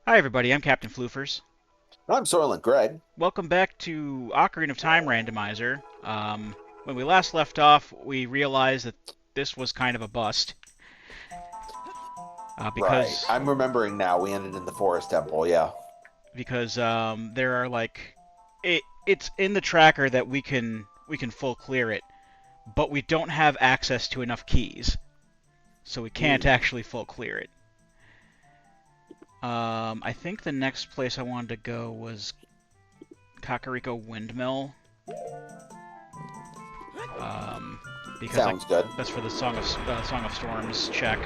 Hi everybody, I'm Captain Floofers. I'm Soylent Greg. Welcome back to Ocarina of Time Randomizer. When we last left off, we realized that this was kind of a bust. Right. Because I'm remembering now. We ended in the Forest Temple, yeah. there are it's in the tracker that we can full clear it, but we don't have access to enough keys, so we can't Hmm. actually full clear it. I think the next place I wanted to go was Kakariko Windmill. Um, because Sounds good. that's for the Song of Storms check.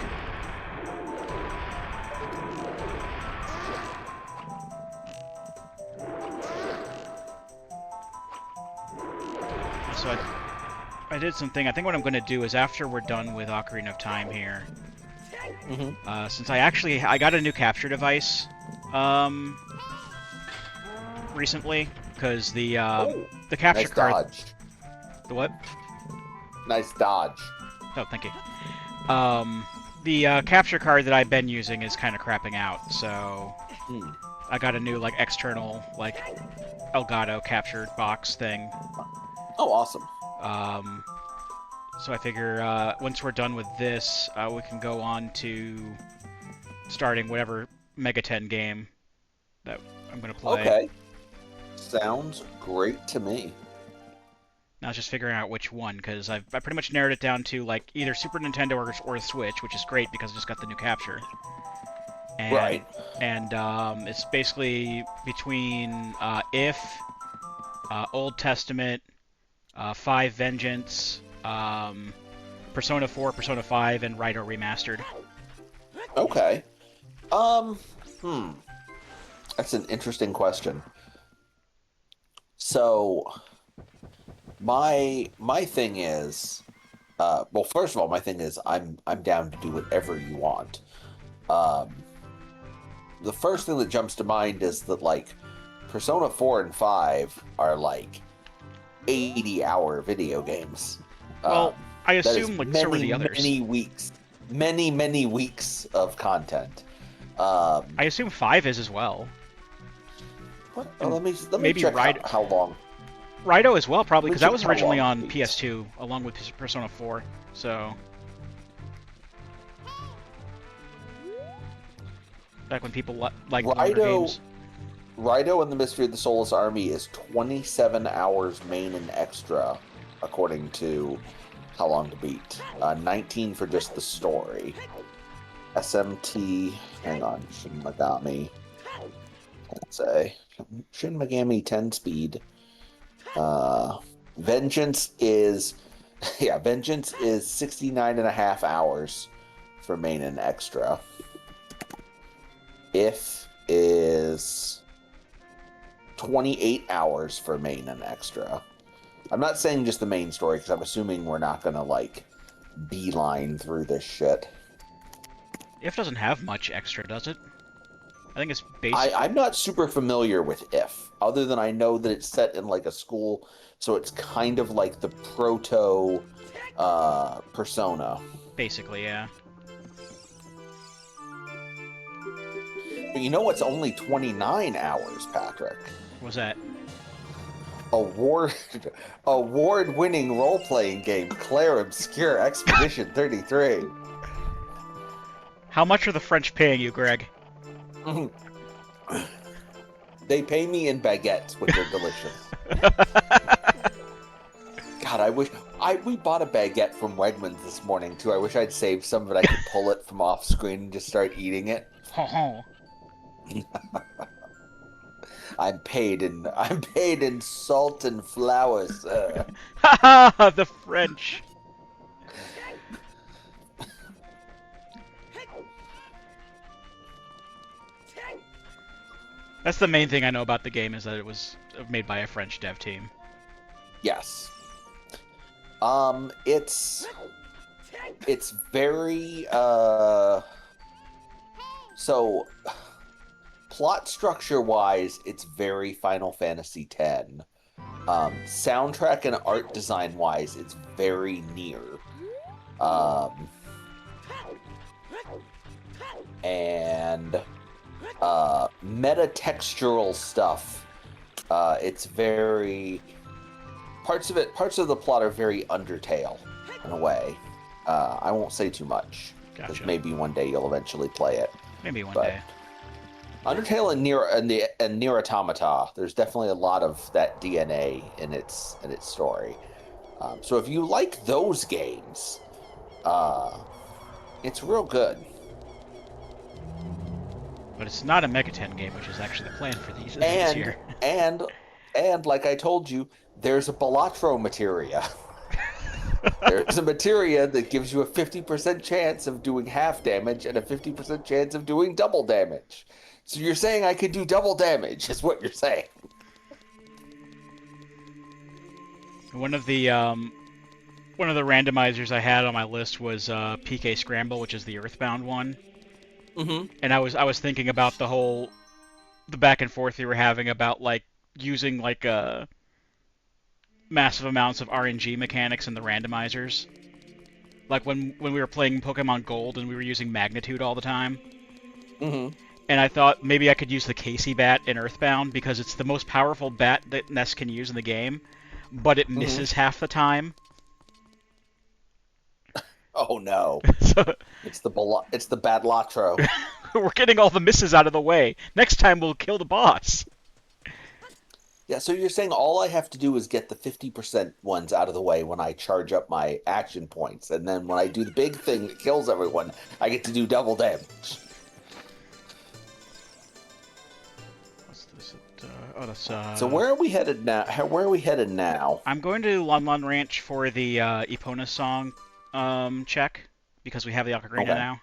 So I did something. I think what I'm going to do is after we're done with Ocarina of Time here, Hmm. since I got a new capture device um, recently because Oh, the capture nice card. dodge. The what? Nice dodge. Oh, thank you. The capture card that I've been using is kind of crapping out, so Hmm. I got a new external Elgato capture box thing. Oh, awesome. Um, so I figure once we're done with this, we can go on to starting whatever Mega 10 game that I'm going to play. Okay. Sounds great to me. Now it's just figuring out which one, because I pretty much narrowed it down to either Super Nintendo or Switch, which is great because I just got the new capture. And Right. it's basically between If, Old Testament, Five Vengeance, Persona 4, Persona 5, and Rito Remastered. Okay. Um, hmm. That's an interesting question. So, my thing is, well, first of all, my thing is I'm down to do whatever you want. Um, the first thing that jumps to mind is that Persona 4 and 5 are 80-hour video games. Um, Well, I that is assume so were many, the others. many weeks, many weeks of content. Um, I assume 5 is as well. And let me maybe check how long. Rito as well, probably, Let me because that check was how originally long it on beats. PS2 along with Persona 4. So back when people liked longer Rido games. Rido and the Mystery of the Soulless Army is 27 hours main and extra, according to how long to beat. 19 for just the story. SMT, hang on, Shin Megami. Let's say Shin Megami 10 speed. Uh, Vengeance is, yeah, Vengeance is 69 and a half hours for main and extra. If is 28 hours for main and extra. I'm not saying just the main story because I'm assuming we're not gonna beeline through this shit. If doesn't have much extra, does it? I think it's I'm not super familiar with If, other than I know that it's set in a school, so it's kind of like the proto Persona. basically, yeah. But you know what's only 29 hours, Patrick? What was that? Award award-winning role-playing game Claire Obscure Expedition 33. How much are the French paying you, Greg? They pay me in baguettes, which are delicious. God, I wish we bought a baguette from Wegmans this morning too. I wish I'd saved some of it. I could pull it from off screen and just start eating it. Ho ho. I'm paid in salt and flour, sir. Ha ha! The French. That's the main thing I know about the game is that it was made by a French dev team. Yes. It's very so plot structure wise, it's very Final Fantasy X. Soundtrack and art design wise, it's very near. Um, and meta-textural stuff. It's very parts of the plot are very Undertale in a way. I won't say too much because Gotcha. maybe one day you'll eventually play it. Maybe one But day. Undertale and Nier Automata, there's definitely a lot of that DNA in its story. So if you like those games, it's real good. But it's not a Megaten game, which is actually the plan for these this And year. and and like I told you, there's a Balatro materia. There's a materia that gives you a 50% chance of doing half damage and a 50% chance of doing double damage. So you're saying I could do double damage, is what you're saying. One of the randomizers I had on my list was PK Scramble, which is the Earthbound one. Mm-hmm. And I was thinking about the back and forth we were having about like using like massive amounts of RNG mechanics in the randomizers. Like when we were playing Pokemon Gold and we were using Magnitude all the time. Mm-hmm. And I thought maybe I could use the Casey bat in Earthbound because it's the most powerful bat that Ness can use in the game, but it Mm-hmm. misses half the time. Oh no. So It's the Badlatro. we're getting all the misses out of the way. Next time we'll kill the boss. Yeah, so you're saying all I have to do is get the 50% ones out of the way when I charge up my action points, and then when I do the big thing that kills everyone, I get to do double damage. What's this? Oh, that's So where are we headed now? Where are we headed now? I'm going to Lon Lon Ranch for the Epona song check because we have the Ocarina Okay. now.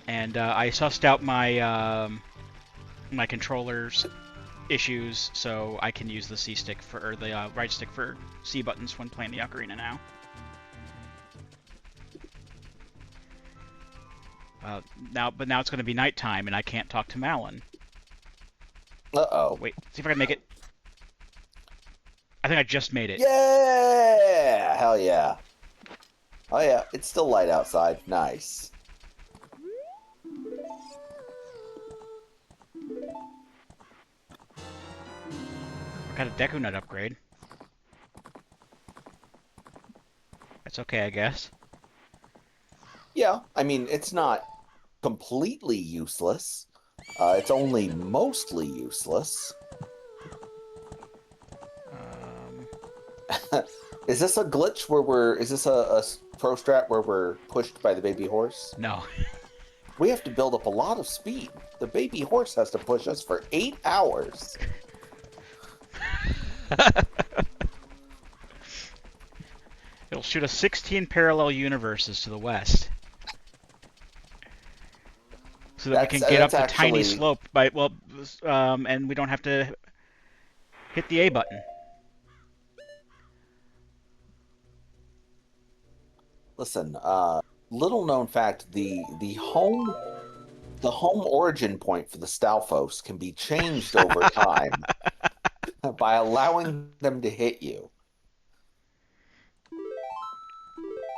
And I sussed out my controller's issues, so I can use the C stick or the right stick for C buttons when playing the Ocarina now. Now it's going to be nighttime, and I can't talk to Malin. Uh-oh. Wait, see if I can make it. I think I just made it. Yeah! Hell yeah. Oh yeah, it's still light outside. Nice. I got a Deku Nut upgrade. That's okay, I guess. Yeah, I mean, it's not completely useless. It's only mostly useless. Is this a glitch where is this a pro strat where we're pushed by the baby horse? No. We have to build up a lot of speed. The baby horse has to push us for 8 hours. It'll shoot us 16 parallel universes to the west. So that we can get up the tiny slope and we don't have to hit the A button. Listen, little known fact, the home origin point for the Stalfos can be changed over time by allowing them to hit you.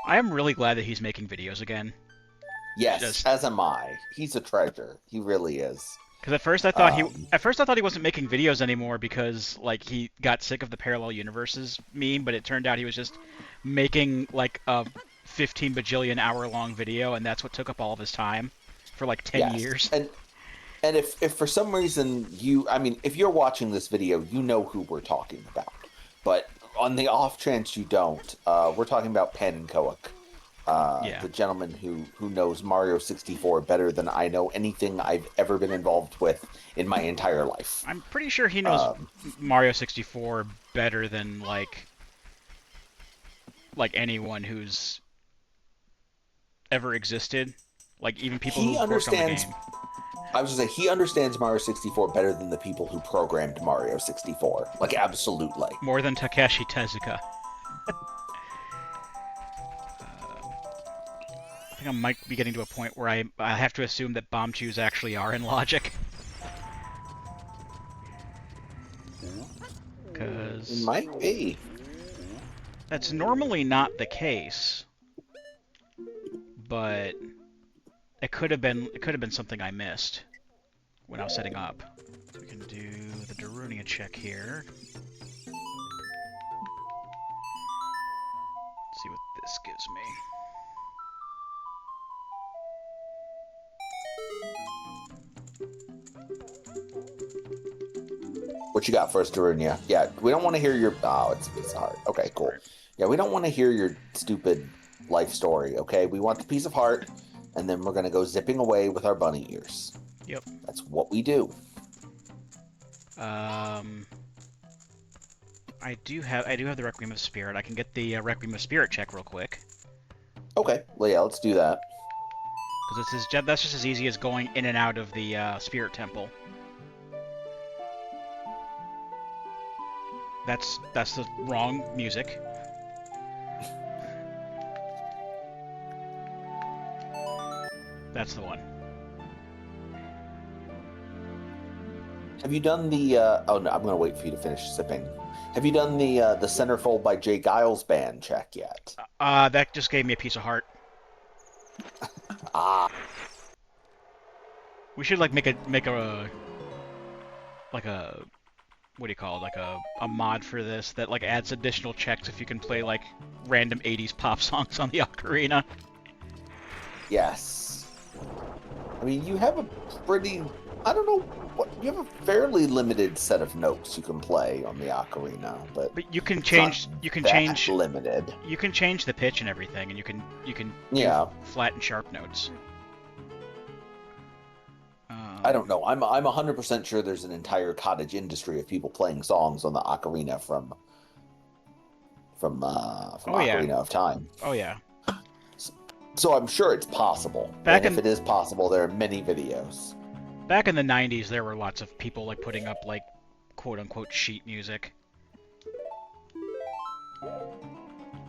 I am really glad that he's making videos again. Yes, as am I. He's a treasure. He really is. Because at first I thought he wasn't making videos anymore because like he got sick of the parallel universes meme, but it turned out he was just making like a 15 bajillion hour long video, and that's what took up all of his time for like 10 years. And if for some reason if you're watching this video, you know who we're talking about. But on the off chance you don't, we're talking about Pan Koak. The gentleman who knows Mario 64 better than I know anything I've ever been involved with in my entire life. I'm pretty sure he knows Mario 64 better than like anyone who's ever existed. Like even people who worked on the game. I was gonna say he understands Mario 64 better than the people who programmed Mario 64. Like absolutely. More than Takeshi Tezuka. I think I might be getting to a point where I have to assume that Bombchus actually are in logic. Because it might be. That's normally not the case. But It could have been something I missed when I was setting up. We can do the Darunia check here. See what this gives me. What you got for us, Darunia? Yeah, we don't want to hear your. Oh, it's a piece of heart. Okay, cool. Yeah, we don't want to hear your stupid life story. Okay, we want the piece of heart, and then we're gonna go zipping away with our bunny ears. Yep. That's what we do. I do have the Requiem of Spirit. I can get the Requiem of Spirit check real quick. Okay, well, yeah, let's do that. Because that's just as easy as going in and out of the Spirit Temple. That's the wrong music. That's the one. Have you done the? Oh no, I'm gonna wait for you to finish sipping. Have you done the Centerfold by Jay Giles band check yet? That just gave me a piece of heart. Ah, We should like make a like a what do you call it? Like a mod for this that like adds additional checks if you can play like random 80s pop songs on the Ocarina. yes. I mean, you have a pretty. I don't know what you have a fairly limited set of notes you can play on the ocarina, but you can it's change. not You can that change. limited. You can change the pitch and everything, and you can do Yeah. flat and sharp notes. I don't know. I'm 100% sure there's an entire cottage industry of people playing songs on the ocarina from Oh yeah. Ocarina of Time. Oh yeah. So I'm sure it's possible. Back And in- if it is possible, there are many videos. Back in the 90s, there were lots of people like putting up like quote-unquote sheet music.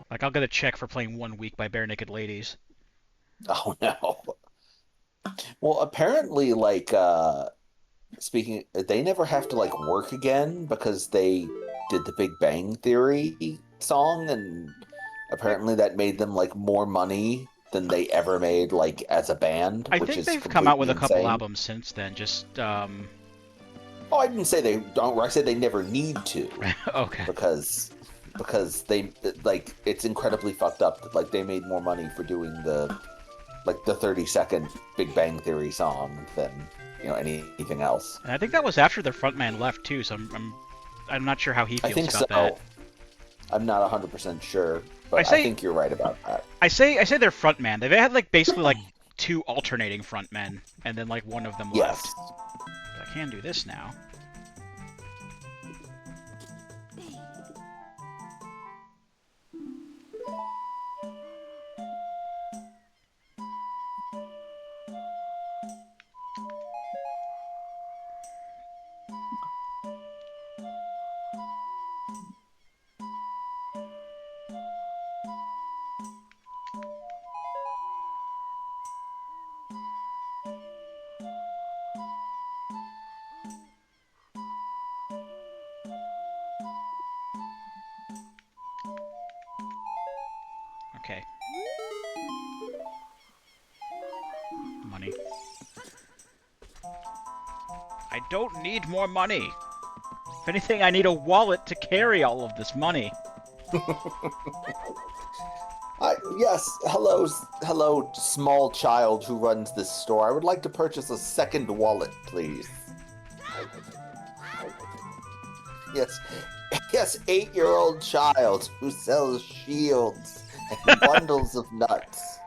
Like I'll get a check for playing 1 week by Bare Naked Ladies. Oh no. Well, apparently, like, speaking, they never have to like work again because they did the Big Bang Theory song, and apparently that made them like more money than they ever made like as a band, I which think is they've come out with a completely couple insane. albums since then. Just Oh, I didn't say they don't. I said they never need to okay. because they like it's incredibly fucked up that like they made more money for doing the 30-second Big Bang Theory song than anything else. And I think that was after their frontman left too. So I'm not sure how he I feels think about so. that. I'm not 100% sure, but I think you're right about that. I say their frontman. They've had like basically like 2 alternating frontmen, and then like one of them left. Yes. But I can do this now. Okay. Money. I don't need more money. If anything, I need a wallet to carry all of this money. Yes, hello, small child who runs this store. I would like to purchase a second wallet, please. Yes, 8-year-old child who sells shields and bundles of nuts.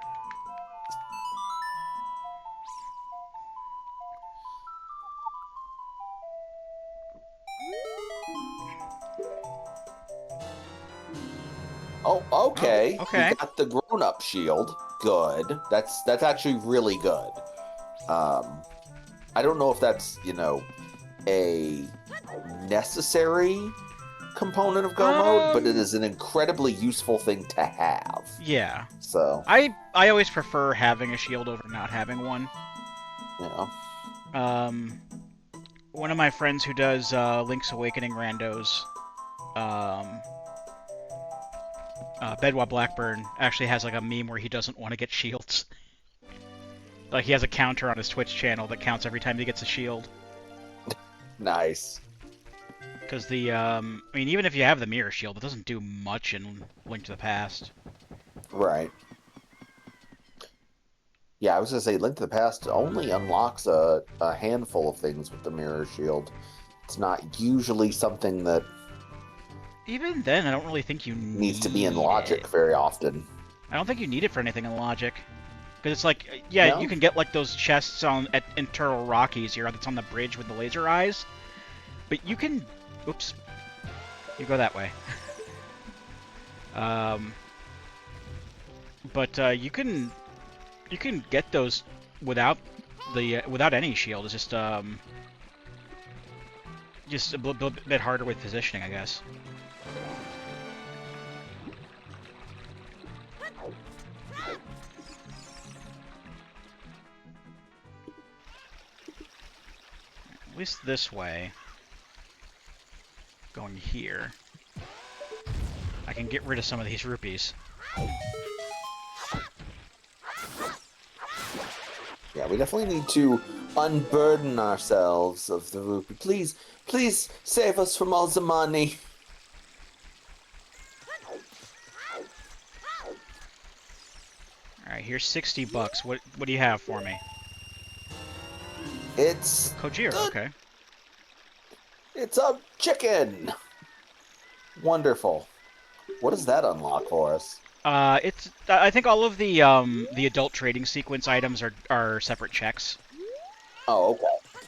Oh, okay. Oh, okay. We got the grown-up shield. Good. That's actually really good. I don't know if that's, a necessary component of Go mode, but it is an incredibly useful thing to have. Yeah. So, I always prefer having a shield over not having one. One of my friends who does Link's Awakening randos, Bedwa Blackburn, actually has like a meme where he doesn't want to get shields. Like he has a counter on his Twitch channel that counts every time he gets a shield. Nice. Because I mean, even if you have the mirror shield, it doesn't do much in Link to the Past. Right. Yeah, I was gonna say Link to the Past only unlocks a handful of things with the mirror shield. It's not usually something that Even then, I don't really think you needs to be in need logic it. very often. I don't think you need it for anything in logic. Because it's like, yeah, No? you can get like those chests in Turtle Rockies here that's on the bridge with the laser eyes. But you can... Oops. You go that way. But you can get those without without any shield. It's just a bit harder with positioning, I guess. At least this way. Going here. I can get rid of some of these rupees. Yeah, we definitely need to unburden ourselves of the rupee. Please, please save us from all the money. Alright, here's 60 bucks. What do you have for me? It's Kojiro, okay. It's a chicken. Wonderful. What does that unlock for us? I think all of the adult trading sequence items are separate checks, Oh, okay.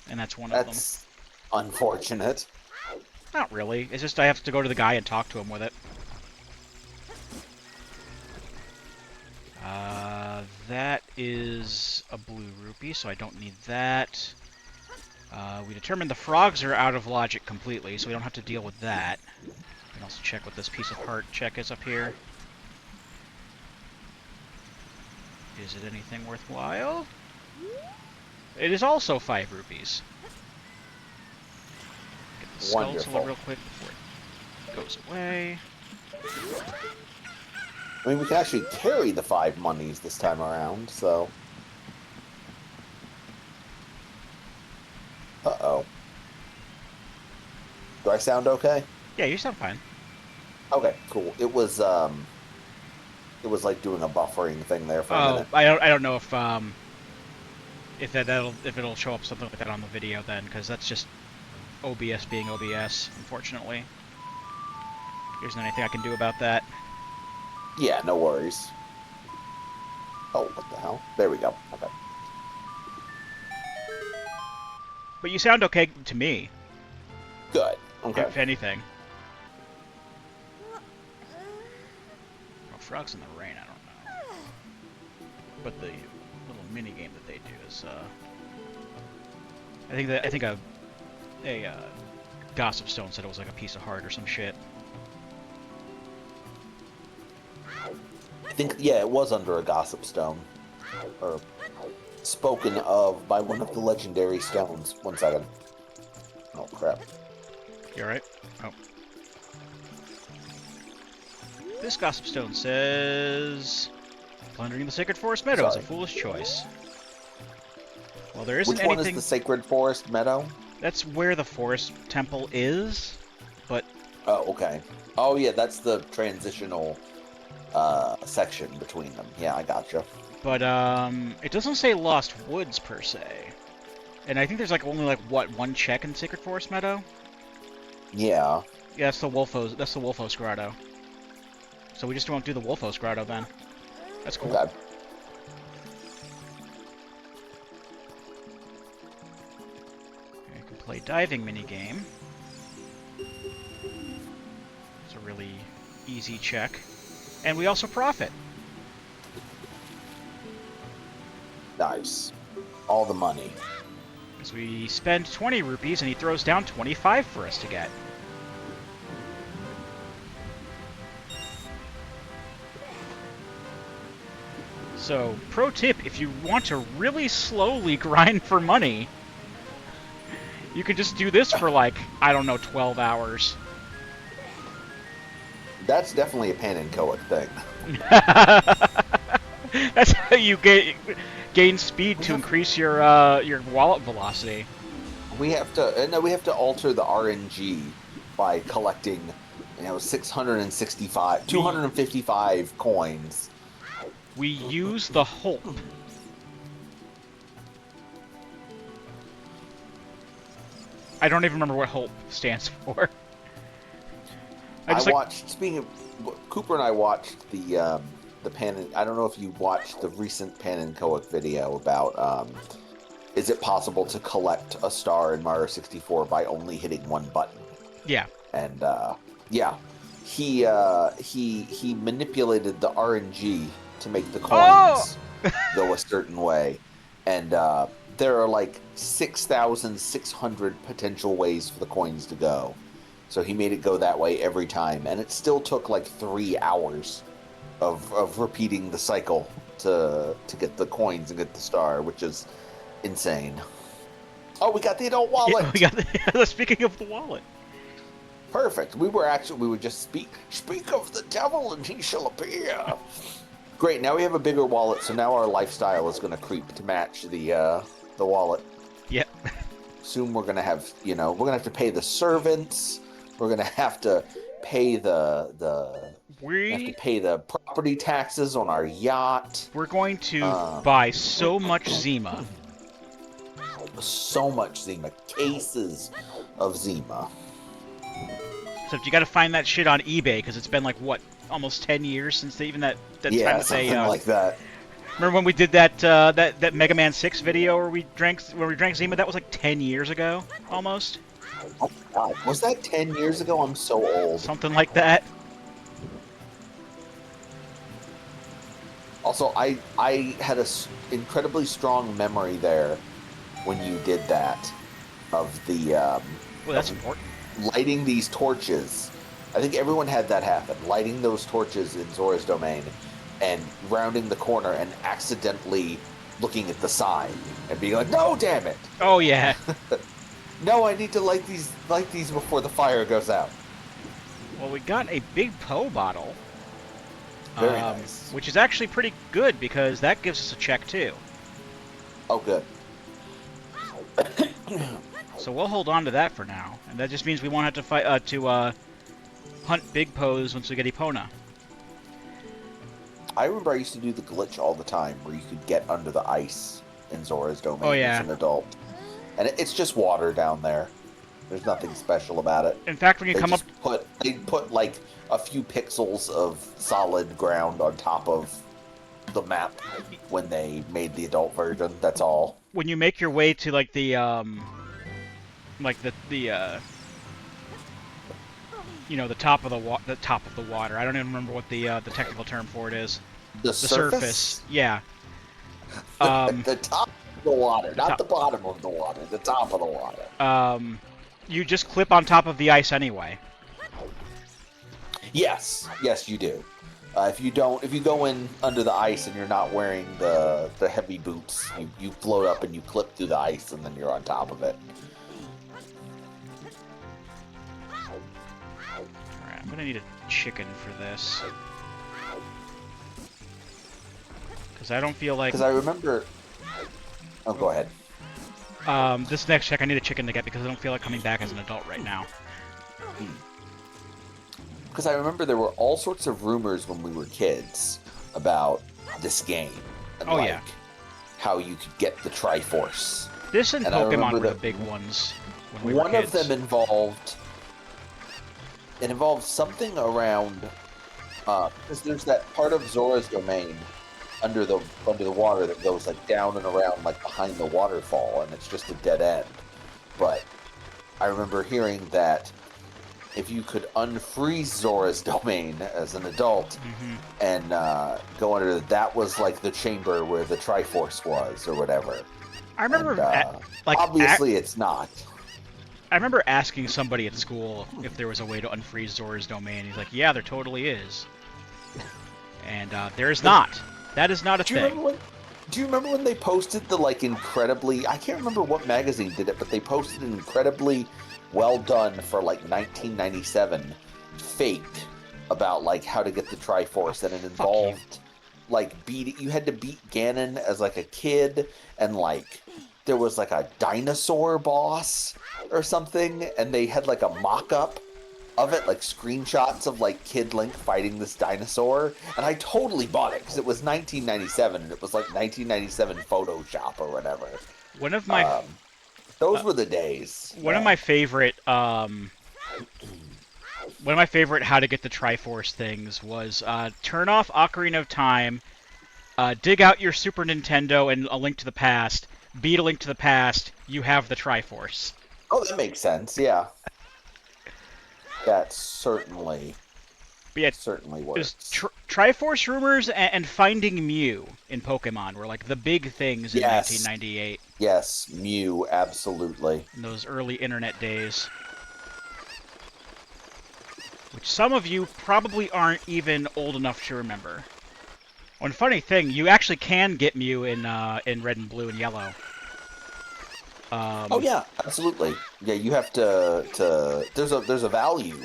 and that's one of them. That's unfortunate. Not really. It's just I have to go to the guy and talk to him with it. That is a blue rupee, so I don't need that. We determined the frogs are out of logic completely, so we don't have to deal with that. We can also check what this piece of heart check is up here. Is it anything worthwhile? It is also 5 rupees. Get the skeletal Wonderful. real quick before it goes away. I mean, we can actually carry the 5 monies this time around, so... Uh-oh. Do I sound okay? Yeah, you sound fine. Okay, cool. It was like doing a buffering thing there for a minute. I don't know if it'll show up something like that on the video then, because that's just OBS being OBS, unfortunately. There isn't anything I can do about that. Yeah, no worries. Oh, what the hell? There we go. Okay. But you sound okay to me, Good. Okay. if anything. Well, frogs in the rain, I don't know. But the little mini game that they do is, I think a Gossip Stone said it was like a piece of heart or some shit. I think, yeah, it was under a gossip stone. Or spoken of by one of the legendary stones. 1 second. Oh, crap. You alright? Oh. This Gossip Stone says... Plundering the Sacred Forest Meadow is a foolish choice. Well, there isn't Which anything... one is the Sacred Forest Meadow? That's where the Forest Temple is, but... Oh, okay. Oh, yeah, that's the transitional section between them. Yeah, I gotcha. But, it doesn't say Lost Woods, per se. And I think there's, like, only, like, what, 1 check in Sacred Forest Meadow? Yeah. Yeah, that's the Wolfos Grotto. So we just won't do the Wolfos Grotto, then. That's cool. Okay. You can play diving minigame. It's a really easy check. And we also profit. Nice. All the money. Because we spend 20 rupees and he throws down 25 for us to get. So, pro tip, if you want to really slowly grind for money, you can just do this for like, I don't know, 12 hours. That's definitely a pan and Coic thing. That's how you gain speed to increase your wallet velocity. We have to no, we have to alter the RNG by collecting, 665, We 255 coins. we use the Hulk. I don't even remember what Hulk stands for. I I just like watched. Speaking of, Cooper and I watched the Pan. I don't know if you watched the recent Pan and Coic video about is it possible to collect a star in Mario 64 by only hitting one button? yeah. And yeah, he manipulated the RNG to make the Oh. coins go a certain way, and there are like 6,600 potential ways for the coins to go. So he made it go that way every time, and it still took like 3 hours of repeating the cycle to get the coins and get the star, which is insane. Oh, we got the adult wallet. Yeah, we got the, speaking of the wallet. Perfect. We would just speak of the devil and he shall appear. Great. Now we have a bigger wallet, so now our lifestyle is going to creep to match the wallet. Yep. Soon we're going to have, we're going to have to pay the servants. We're going to have to pay the property taxes on our yacht. We're going to buy so much Zima. So much Zima. Cases of Zima. Except you got to find that shit on eBay because it's been like what, almost 10 years since that time that they something like that. Remember when we did that Mega Man 6 video where we drank Zima? That was like 10 years ago, almost. Oh my God, was that 10 years ago? I'm so old. Something like that. Also, I had a incredibly strong memory there when you did that of the Well, that's important. lighting these torches. I think everyone had that happen. Lighting those torches in Zora's Domain and rounding the corner and accidentally looking at the sign and being like, "No, damn it! Oh yeah. No, I need to light these before the fire goes out." Well, we got a big Poe bottle. Very nice. Which is actually pretty good because that gives us a check too. Oh, good. So we'll hold on to that for now, and that just means we won't have to fight hunt big Poes once we get Epona. I remember I used to do the glitch all the time where you could get under the ice in Zora's Domain Oh, yeah. as an adult. And it's just water down there. There's nothing special about it. In fact, when you come up... They put like a few pixels of solid ground on top of the map when they made the adult version. That's all. When you make your way to like the the top of the water. I don't even remember what the technical term for it is. The surface? Yeah. The top of the water, not the bottom of the water. The top of the water. You just clip on top of the ice anyway. Yes, you do. If you go in under the ice and you're not wearing the heavy boots, you float up and you clip through the ice and then you're on top of it. Alright, I'm gonna need a chicken for this. Because I don't feel like... Because I remember... Oh, go ahead. This next check I need a chicken to get because I don't feel like coming back as an adult right now. Because I remember there were all sorts of rumors when we were kids about this game. And how you could get the Triforce. This and Pokemon were the big ones when we were kids. One of them involved... It involved something around... because there's that part of Zora's Domain under the water that goes like down and around like behind the waterfall, and it's just a dead end. But I remember hearing that if you could unfreeze Zora's Domain as an adult and go under, that was like the chamber where the Triforce was or whatever. I remember, and, obviously it's not. I remember asking somebody at school if there was a way to unfreeze Zora's Domain. He's like, "Yeah, there totally is," and there is not. That is not a thing. Do you remember when they posted the like incredibly... I can't remember what magazine did it, but they posted an incredibly well done for like 1997 fake about like how to get the Triforce, and it involved like you had to beat Ganon as like a kid, and like there was like a dinosaur boss or something, and they had like a mock-up of it, like screenshots of like Kid Link fighting this dinosaur, and I totally bought it because it was 1997 and it was like 1997 Photoshop or whatever. One of my Those were the days. one of my favorite how to get the Triforce things was turn off Ocarina of Time, dig out your Super Nintendo and A Link to the Past, beat A Link to the Past, you have the Triforce. Oh, that makes sense. Yeah, that certainly works. Triforce rumors and finding Mew in Pokemon were like the big things in 1998. Yes, Mew, absolutely. In those early internet days. Which some of you probably aren't even old enough to remember. One funny thing, you actually can get Mew in Red and Blue and Yellow. Oh yeah, absolutely. Yeah, you have to there's a value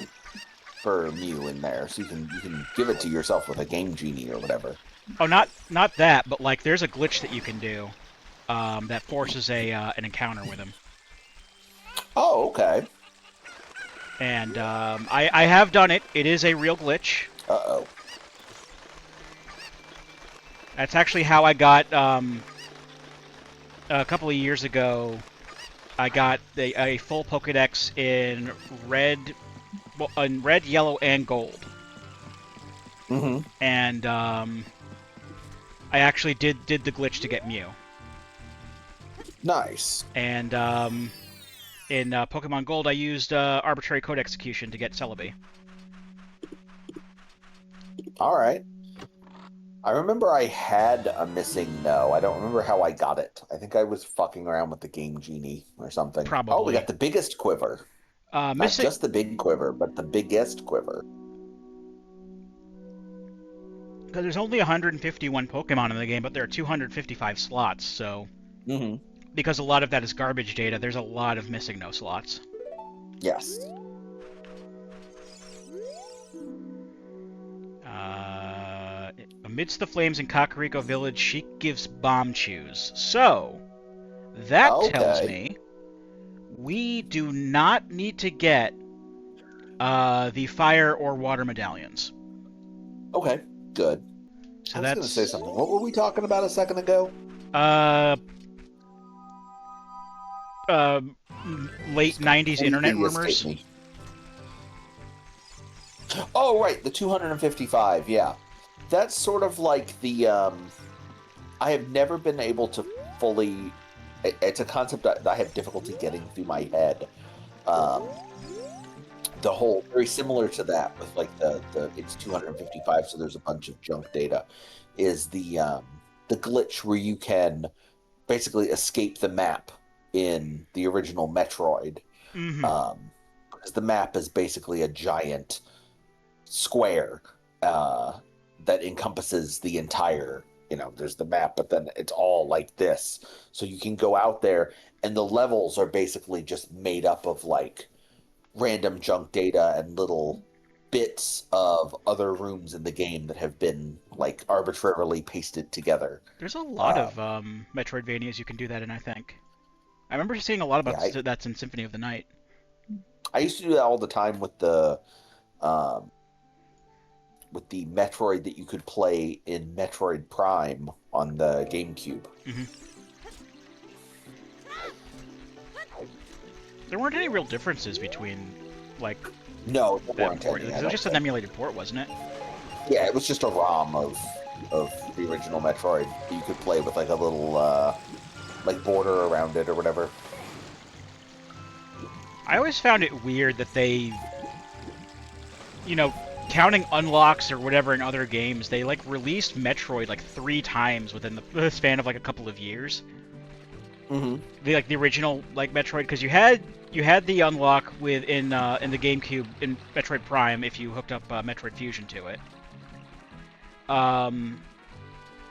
for Mew in there, so you can give it to yourself with a Game Genie or whatever. Oh, not that, but like there's a glitch that you can do that forces an encounter with him. Oh, okay. And I have done it. It is a real glitch. Uh-oh. That's actually how I got a couple of years ago. I got a full Pokédex in red, yellow, and gold. Mm-hmm. And I actually did the glitch to get Mew. Nice. And in Pokemon Gold, I used arbitrary code execution to get Celebi. All right. I remember I had a missing no. I don't remember how I got it. I think I was fucking around with the Game Genie or something. Probably. Oh, we got the biggest quiver. Not just the big quiver, but the biggest quiver. Because there's only 151 Pokemon in the game, but there are 255 slots, so... Mm-hmm. Because a lot of that is garbage data, there's a lot of missing no slots. Yes. Amidst the flames in Kakariko Village, Sheik gives Bombchus. So, that tells me we do not need to get the fire or water medallions. Okay, good. So I was going to say something. What were we talking about a second ago? Late 90s internet rumors. Oh, right, the 255, yeah. That's sort of like the, I have never been able to fully, it's a concept that I have difficulty getting through my head. The whole, very similar to that with like the it's 255, so there's a bunch of junk data, is the glitch where you can basically escape the map in the original Metroid. Mm-hmm. Because the map is basically a giant square that encompasses the entire, there's the map, but then it's all like this. So you can go out there, and the levels are basically just made up of like random junk data and little bits of other rooms in the game that have been like arbitrarily pasted together. There's a lot of Metroidvanias you can do that in, I think. I remember seeing a lot about that's in Symphony of the Night. I used to do that all the time with the Metroid that you could play in Metroid Prime on the GameCube. Mm-hmm. There weren't any real differences between, like... No, there weren't port. any. It was just an emulated port, wasn't it? Yeah, it was just a ROM of the original Metroid that you could play with like a little like border around it or whatever. I always found it weird that they, counting unlocks or whatever in other games, they like released Metroid like 3 times within the span of like a couple of years. Mm-hmm. The original like Metroid, because you had the unlock in the GameCube in Metroid Prime if you hooked up Metroid Fusion to it.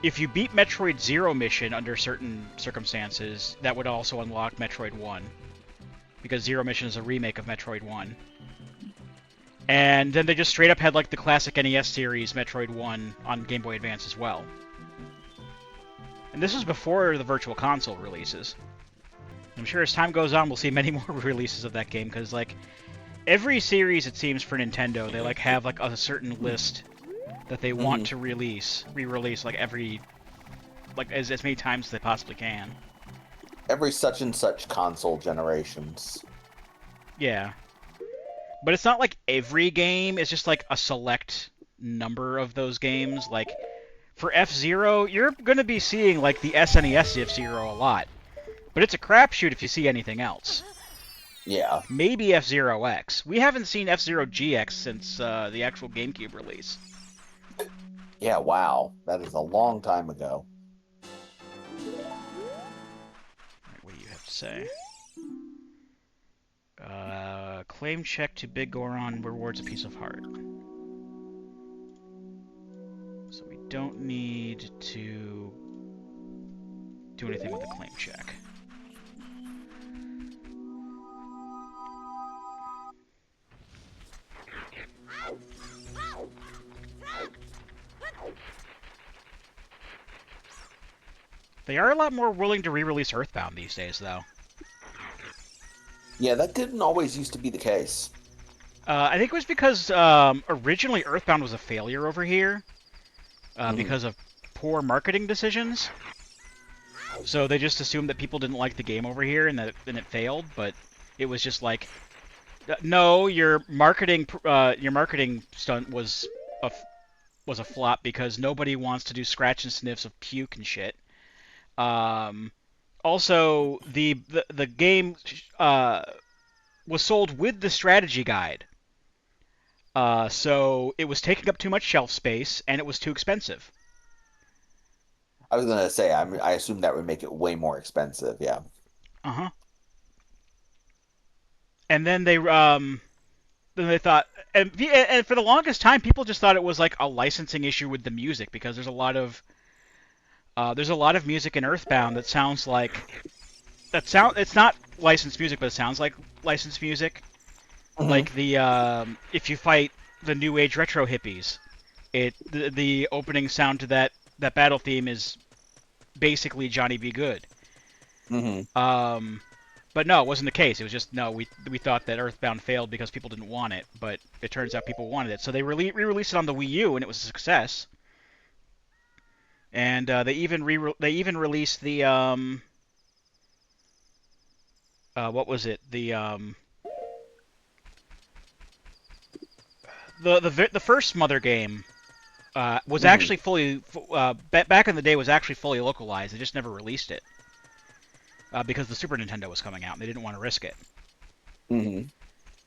If you beat Metroid Zero Mission under certain circumstances, that would also unlock Metroid 1. Because Zero Mission is a remake of Metroid 1. And then they just straight up had like the classic NES series, Metroid 1, on Game Boy Advance as well. And this was before the Virtual Console releases. I'm sure as time goes on, we'll see many more releases of that game, because like every series, it seems, for Nintendo, they like have like a certain list that they want to re-release like as many times as they possibly can. Every such and such console generations. Yeah. But it's not like every game, it's just like a select number of those games. Like, for F-Zero, you're going to be seeing like the SNES F-Zero a lot. But it's a crapshoot if you see anything else. Yeah. Maybe F-Zero X. We haven't seen F-Zero GX since the actual GameCube release. Yeah, wow. That is a long time ago. What do you have to say? Claim check to Big Goron rewards a piece of heart. So we don't need to do anything with the claim check. They are a lot more willing to re-release Earthbound these days, though. Yeah, that didn't always used to be the case. I think it was because originally Earthbound was a failure over here because of poor marketing decisions. So they just assumed that people didn't like the game over here and that it failed, but it was just like, no, your marketing stunt was a flop because nobody wants to do scratch and sniffs of puke and shit. Also, the game was sold with the strategy guide, so it was taking up too much shelf space and it was too expensive. I was gonna say, I assume that would make it way more expensive. Yeah. Uh-huh. And then they thought, and for the longest time, people just thought it was like a licensing issue with the music because there's a lot of music in Earthbound that sounds like it's not licensed music, but it sounds like licensed music. Like the if you fight the New Age retro hippies, the opening sound to that battle theme is basically Johnny Be Good. But no, it wasn't the case. It was just, no, we thought that Earthbound failed because people didn't want it, but it turns out people wanted it. So they re-released it on the Wii U, and it was a success. And they even released the what was it? The first Mother game was actually fully back in the day was actually fully localized. They just never released it because the Super Nintendo was coming out and they didn't want to risk it.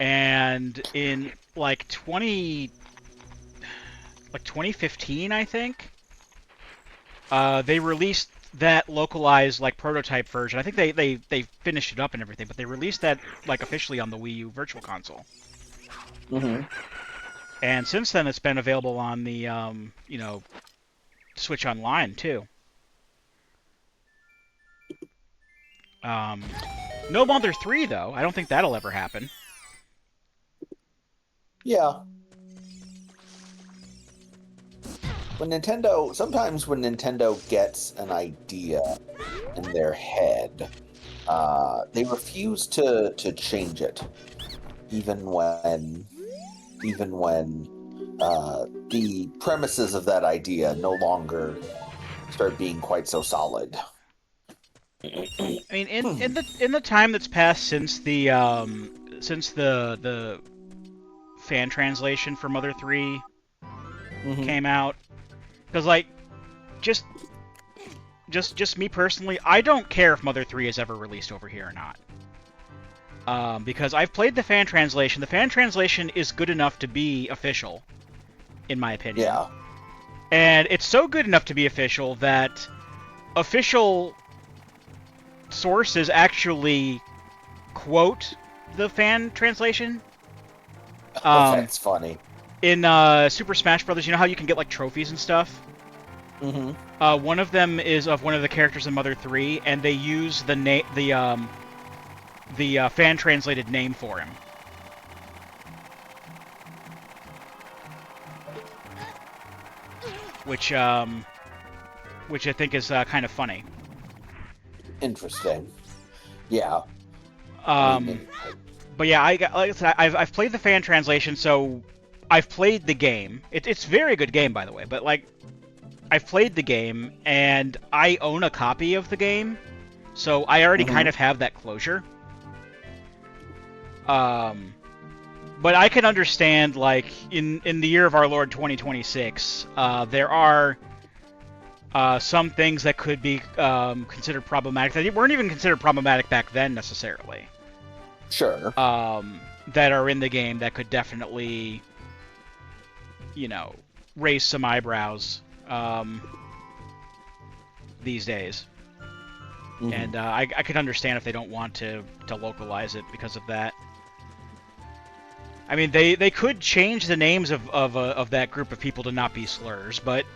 And in like 2015, I think, they released that localized like prototype version. I think they finished it up and everything, but they released that like officially on the Wii U Virtual Console. And since then, it's been available on the Switch Online too. No Mother 3 though. I don't think that'll ever happen. Yeah. Sometimes when Nintendo gets an idea in their head, they refuse to change it, even when the premises of that idea no longer start being quite so solid. I mean, in the time that's passed since the fan translation for Mother 3 came out, because like just me personally, I don't care if Mother 3 is ever released over here or not. Because I've played the fan translation. The fan translation is good enough to be official, in my opinion. Yeah. And it's so good enough to be official that official sources actually quote the fan translation. That's funny. In Super Smash Brothers, you know how you can get like trophies and stuff? One of them is of one of the characters in Mother 3, and they use the fan translated name for him. which I think is kind of funny. Interesting. Yeah. I Um, mean, but yeah, like I said, I've played the fan translation, so I've played the game. It's a very good game, by the way. But like, I've played the game, and I own a copy of the game, so I already kind mhm. of have that closure. Um, but I can understand, like, in the year of our Lord 2026, there are some things that could be considered problematic that weren't even considered problematic back then necessarily. Sure. That are in the game that could definitely, you know, raise some eyebrows these days. Mhm. And I could understand if they don't want to localize it because of that. I mean, they could change the names of that group of people to not be slurs, but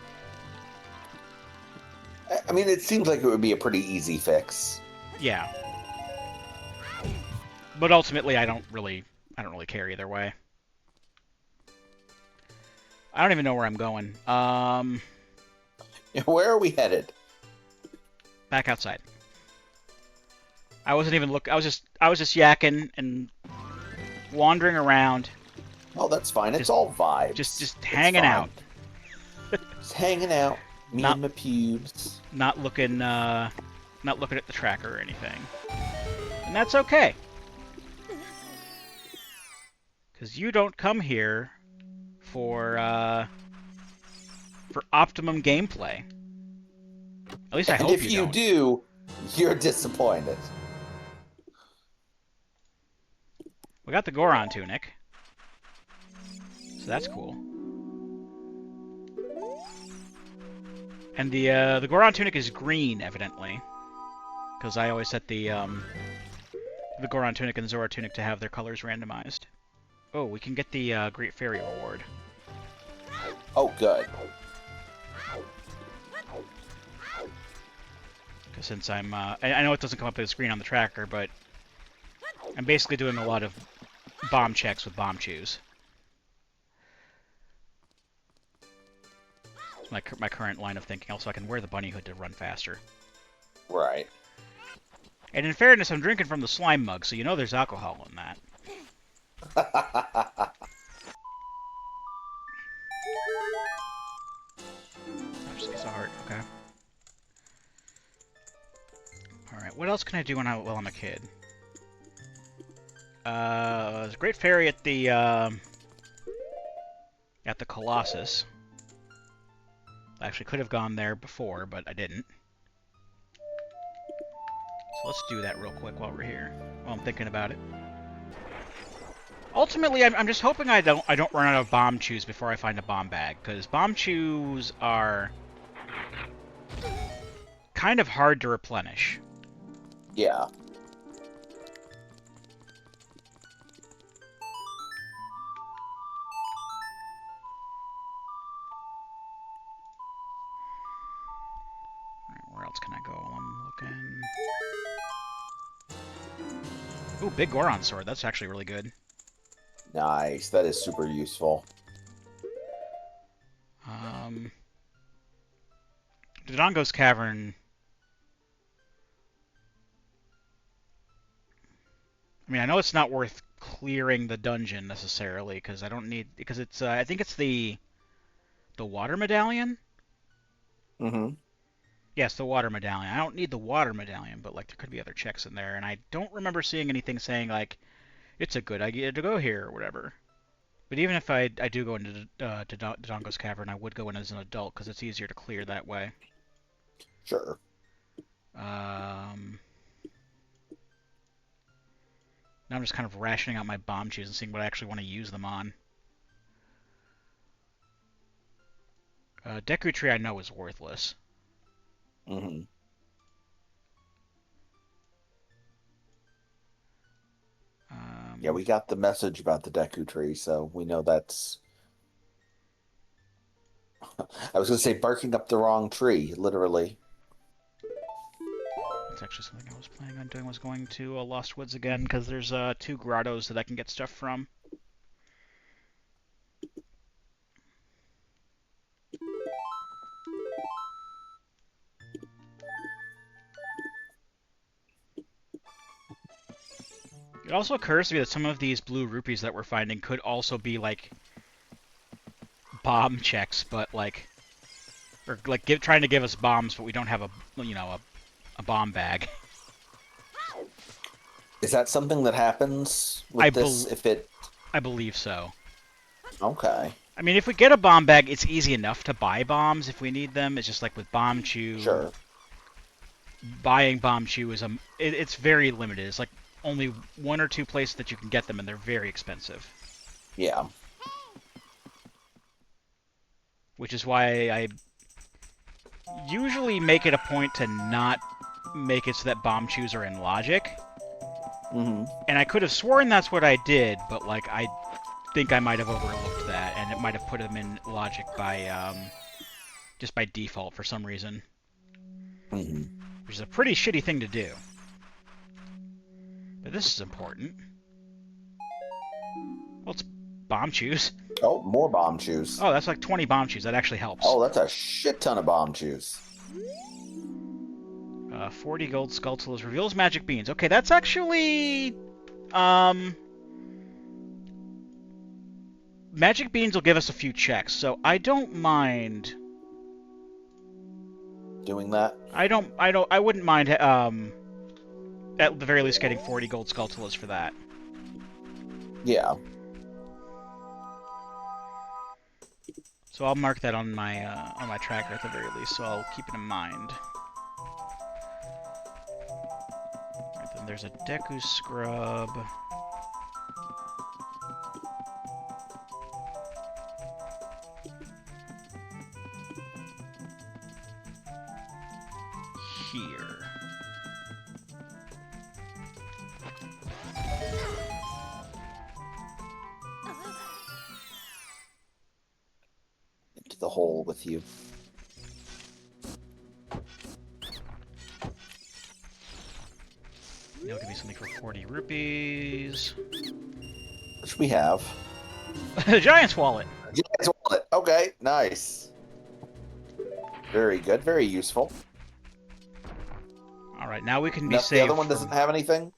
I mean, it seems like it would be a pretty easy fix. yeah. But ultimately, I don't really care either way. I don't even know where I'm going. Where are we headed? Back outside. I wasn't even look. I was just yakking and wandering around, Oh, that's fine. It's just all vibes. just It's hanging out, fine. Just hanging out. Me not and my pubes. not looking at the tracker or anything, and that's okay, because you don't come here for optimum gameplay. At least I And hope if you you don't. do, you're disappointed. We got the Goron tunic, so that's cool. And the Goron tunic is green, evidently, because I always set the Goron tunic and Zora tunic to have their colors randomized. Oh, we can get the Great Fairy reward. Oh, good. Because since I know it doesn't come up on the screen on the tracker, but I'm basically doing a lot of bomb checks with Bombchus. It's my current line of thinking. Also, I can wear the bunny hood to run faster. Right. And in fairness, I'm drinking from the slime mug, so you know there's alcohol in that. Oh, just piece of heart. Okay. All right. What else can I do while I'm a kid? There's a Great Fairy at the Colossus. I actually could have gone there before, but I didn't. So let's do that real quick while we're here, while I'm thinking about it. Ultimately, I'm just hoping I don't run out of Bombchus before I find a bomb bag, because Bombchus are kind of hard to replenish. Yeah. Alright, where else can I go while I'm looking? Ooh, big Goron sword. That's actually really good. Nice. That is super useful. Dodongo's Cavern. I mean, I know it's not worth clearing the dungeon necessarily, because I don't need, because it's I think it's the water medallion. Mm-hmm. Yes, the water medallion. I don't need the water medallion, but like there could be other checks in there, and I don't remember seeing anything saying like it's a good idea to go here or whatever. But even if I do go into to Dodongo's Cavern, I would go in as an adult because it's easier to clear that way. Sure. Um, Now I'm just kind of rationing out my Bombchus and seeing what I actually want to use them on. Deku Tree I know is worthless. Mm-hmm. Yeah, we got the message about the Deku Tree, so we know that's... I was going to say barking up the wrong tree, literally. That's actually something I was planning on doing, was going to Lost Woods again, because there's 2 grottos that I can get stuff from. It also occurs to me that some of these blue rupees that we're finding could also be like bomb checks, but like, or like trying to give us bombs, but we don't have a bomb bag. Is that something that happens I with this? If it I believe so. okay, I mean, if we get a bomb bag, it's easy enough to buy bombs if we need them. It's just like with Bombchu, sure, buying Bombchu is it's very limited. It's like only one or two places that you can get them, and they're very expensive. yeah, Which is why I usually make it a point to not make it so that Bombchus are in logic. mm-hmm. And I could have sworn that's what I did, but like I think I might have overlooked that, and it might have put them in logic by just by default for some reason, Mm-hmm. which is a pretty shitty thing to do. But this is important. Well, it's Bombchus. Oh, more Bombchus. Oh, that's like 20 Bombchus. That actually helps. Oh, that's a shit ton of Bombchus. 40 gold Skulltulas reveals magic beans. Okay, that's actually... Magic beans will give us a few checks, so I don't mind... Doing that? I wouldn't mind, at the very least getting 40 gold Skulltulas for that. Yeah. So I'll mark that on my tracker at the very least, so I'll keep it in mind. Right, then there's a Deku Scrub. Here. Into the hole with you. You'll give me something for 40 rupees. Which we have. Giant's wallet. Giant's wallet. Okay, nice. Very good. Very useful. All right, now we can be The saved. other one doesn't have anything?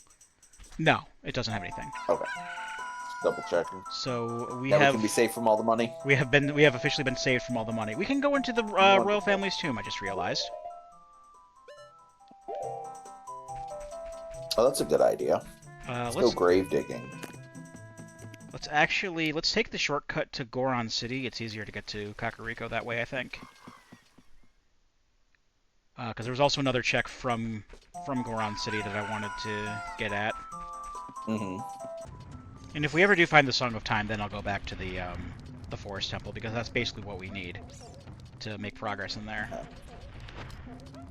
No, it doesn't have anything. Okay. Just double checking. So we Now have we can be safe from all the money. we have officially been saved from all the money. We can go into the royal family's tomb. I just realized. Oh, that's a good idea. Let's go grave digging. Let's take the shortcut to Goron City. It's easier to get to Kakariko that way, I think. Because there was also another check from Goron City that I wanted to get at. Mm-hmm. And if we ever do find the Song of Time, then I'll go back to the Forest Temple, because that's basically what we need to make progress in there.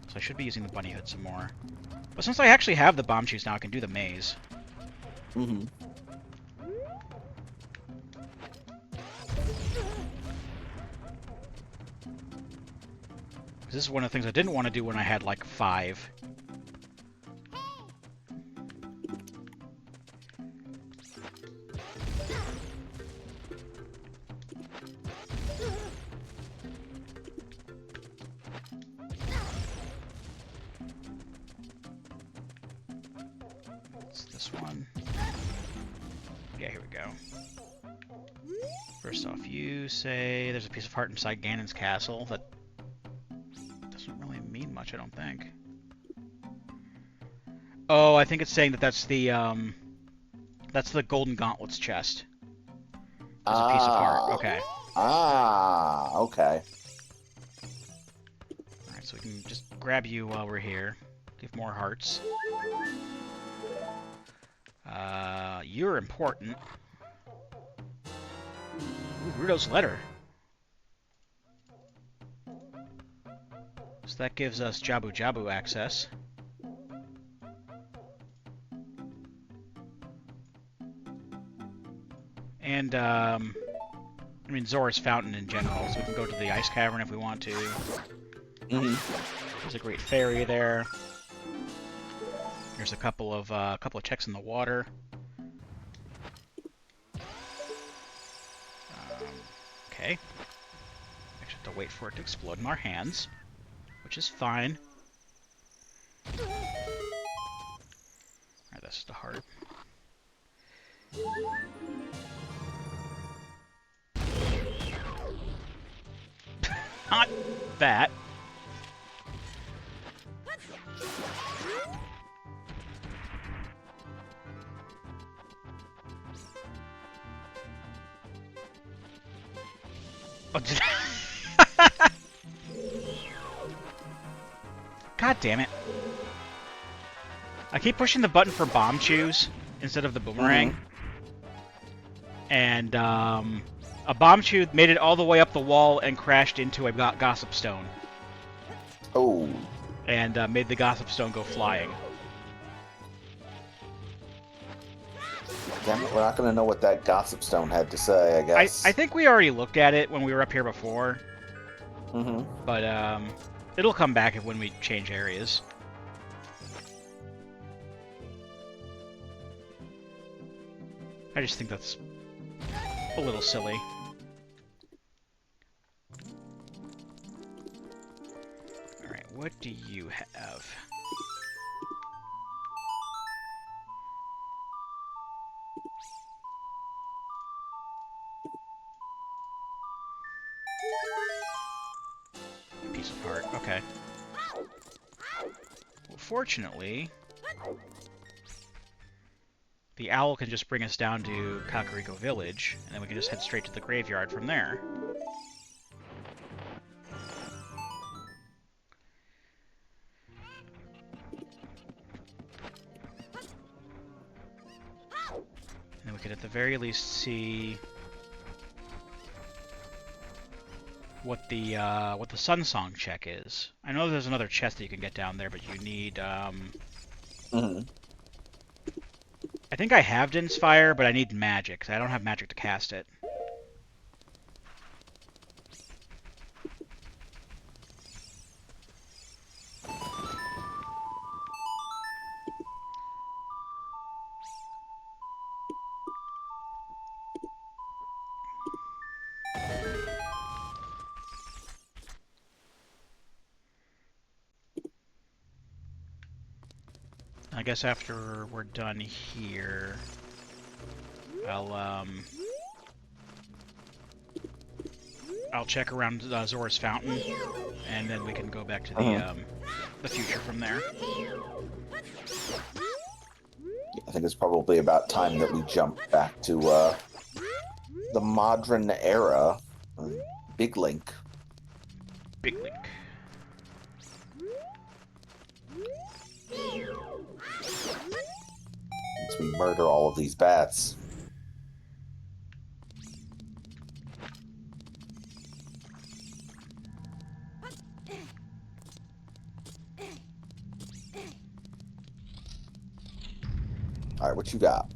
So I should be using the Bunny Hood some more. But since I actually have the Bombchus now, I can do the maze. Mm-hmm. This is one of the things I didn't want to do when I had, like, 5. It's this one. Yeah, here we go. First off, you say there's a piece of heart inside Ganon's castle. That doesn't really mean much, I don't think. Oh, I think it's saying that that's the Golden Gauntlets chest. There's a piece of heart. Okay. Okay. Alright, so we can just grab you while we're here. Give more hearts. You're important. Ooh, Rudo's letter. So that gives us Jabu Jabu access. And, I mean, Zora's Fountain in general, so we can go to the Ice Cavern if we want to. Mm-hmm. There's a great fairy there. There's a couple of checks in the water. Okay. Actually have to wait for it to explode in our hands, which is fine. Alright, that's the heart. Not that. Oh, God damn it. I keep pushing the button for Bombchus instead of the boomerang. And a Bombchu made it all the way up the wall and crashed into a gossip stone. Oh. And made the gossip stone go flying. Damn it, we're not going to know what that gossip stone had to say, I guess. I think we already looked at it when we were up here before. Mm-hmm. But it'll come back when we change areas. I just think that's a little silly. Alright, what do you have? Piece of heart, okay. Well, fortunately, the owl can just bring us down to Kakariko Village, and then we can just head straight to the graveyard from there. And then we could at the very least see what the Sun Song check is. I know there's another chest that you can get down there, but you need I think I have Din's Fire, but I need magic, 'cause I don't have magic to cast it. I guess after we're done here, I'll check around Zora's Fountain, and then we can go back to the future from there. I think it's probably about time that we jump back to the modern era. Big Link. Big Link. Once we murder all of these bats. Alright, what you got?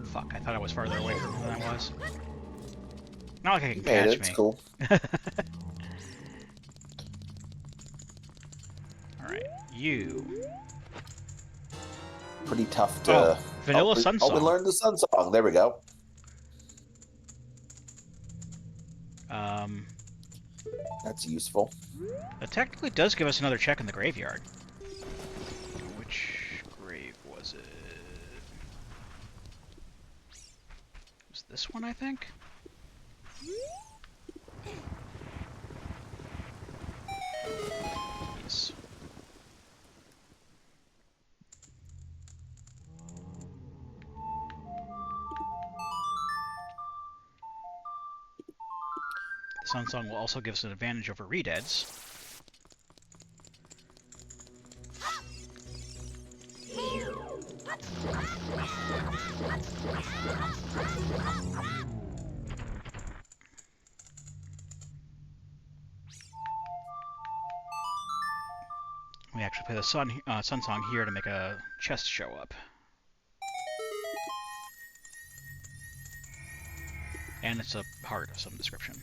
Fuck, I thought I was farther away from him than I was. Not like I can Made catch it, me. it's cool. Alright, you. Pretty tough to... Vanilla Sun Song. Oh, we learned the Sun Song. There we go. That's useful. It technically does give us another check in the graveyard. Which grave was it? It was this one, I think? Yes. The Sun Song will also give us an advantage over Redeads. We actually play the Sun Song here to make a chest show up. And it's a heart of some description.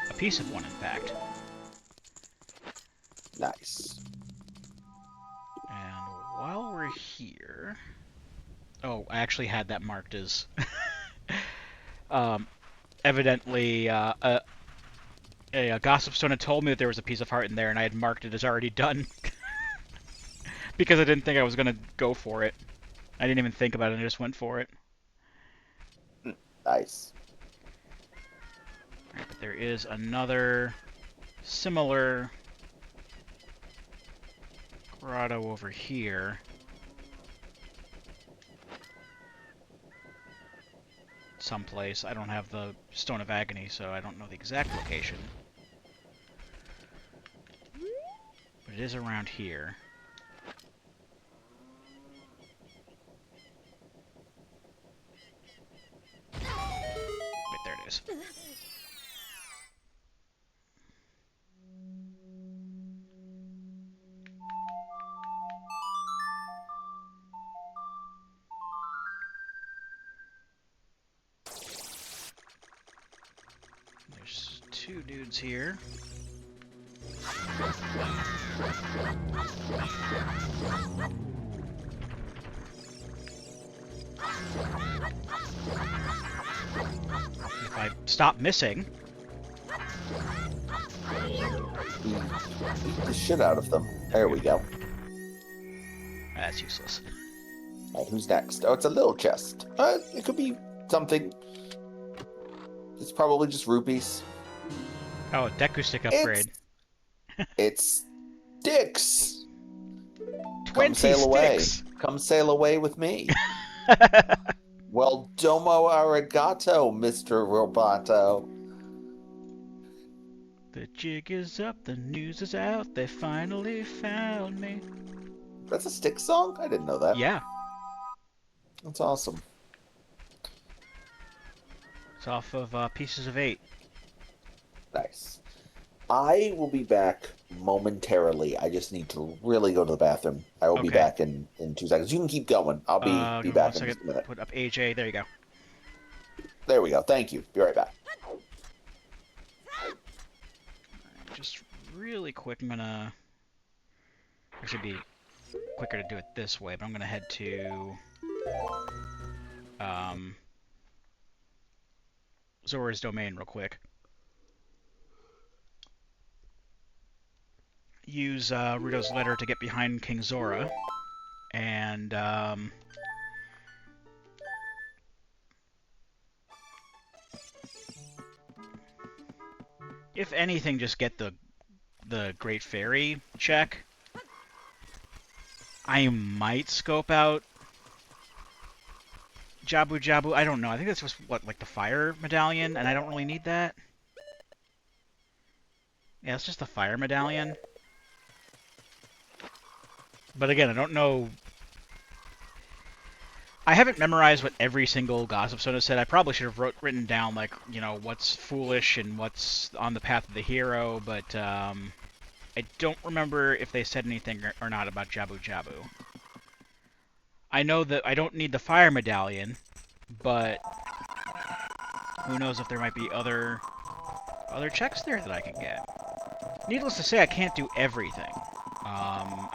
A piece of one, in fact. Nice. And while we're here... Oh, I actually had that marked as... evidently, a gossip stone had told me that there was a piece of heart in there, and I had marked it as already done. because I didn't think I was gonna go for it. I didn't even think about it. I just went for it. Nice. Alright, but there is another similar grotto over here. Someplace. I don't have the Stone of Agony, so I don't know the exact location. But it is around here. Wait, there it is. There's two dudes here. If I stop missing... Beat the shit out of them. There we go. That's useless. Alright, who's next? Oh, it's a little chest. It could be something. It's probably just rupees. Oh, Deku Stick upgrade. It's sticks. 20 Come sail away. sticks! Come sail away with me. Well, domo arigato, Mr. Roboto. The jig is up, the news is out, they finally found me. That's a stick song? I didn't know that. Yeah. That's awesome. It's off of Pieces of 8. Nice. I will be back momentarily. I just need to really go to the bathroom. I will be Okay. back in 2 seconds. You can keep going. I'll be Give me back 1 in just a second. minute. Put up AJ. There you go. There we go. Thank you. Be right back. Just really quick, I'm gonna... Actually, it'd be quicker to do it this way, but I'm gonna head to... Zora's Domain real quick. Use Ruto's letter to get behind King Zora, and if anything, just get the Great Fairy check. I might scope out Jabu Jabu. I don't know. I think that's just what, like the fire medallion, and I don't really need that. Yeah, it's just the fire medallion. But again, I don't know. I haven't memorized what every single Gossip Stone has said. I probably should have written down, like, you know, what's foolish and what's on the path of the hero, but I don't remember if they said anything or not about Jabu Jabu. I know that I don't need the fire medallion, but who knows if there might be other checks there that I can get. Needless to say, I can't do everything.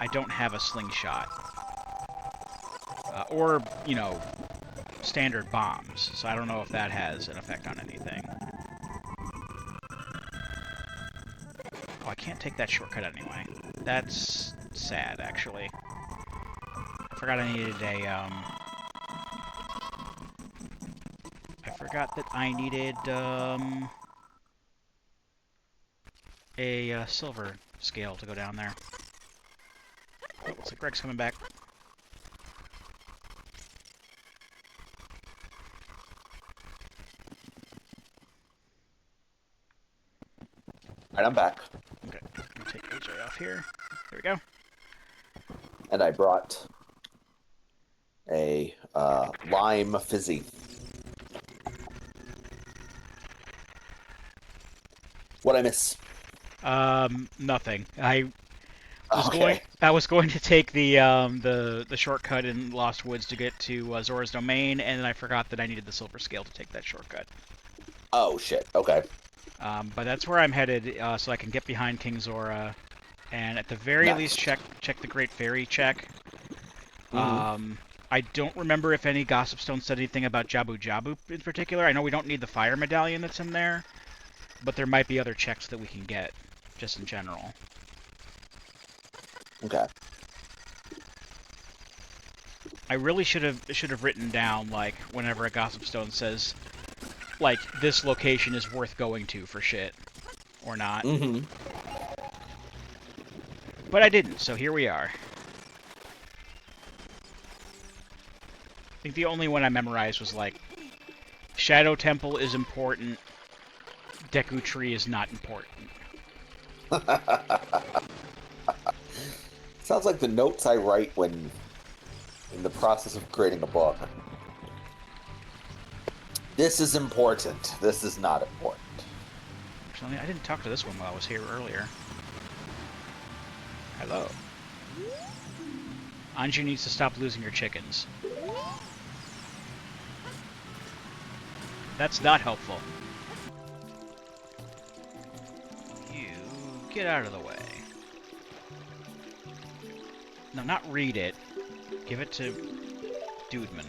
I don't have a slingshot. Or, you know, standard bombs, so I don't know if that has an effect on anything. Oh, I can't take that shortcut anyway. That's sad, actually. I forgot I needed a, I forgot that I needed, a silver scale to go down there. Oh, looks like Greg's coming back. Alright, I'm back. Okay, I'm gonna take AJ off here. There we go. And I brought a lime fizzy. What'd I miss? Nothing. Okay. I was going to take the shortcut in Lost Woods to get to Zora's Domain, and then I forgot that I needed the silver scale to take that shortcut. Oh, shit. Okay. But that's where I'm headed, so I can get behind King Zora, and at the very least check the Great Fairy check. I don't remember if any Gossip Stone said anything about Jabu Jabu in particular. I know we don't need the fire medallion that's in there, but there might be other checks that we can get, just in general. Okay. I really should have written down, like, whenever a Gossip Stone says, like, this location is worth going to for shit. Or not. Mm-hmm. But I didn't, so here we are. I think the only one I memorized was, like, Shadow Temple is important, Deku Tree is not important. Sounds like the notes I write when in the process of creating a book. This is important. This is not important. Actually, I didn't talk to this one while I was here earlier. Hello. Anju needs to stop losing your chickens. That's not helpful. You get out of the way. No, not read it. Give it to Dudeman.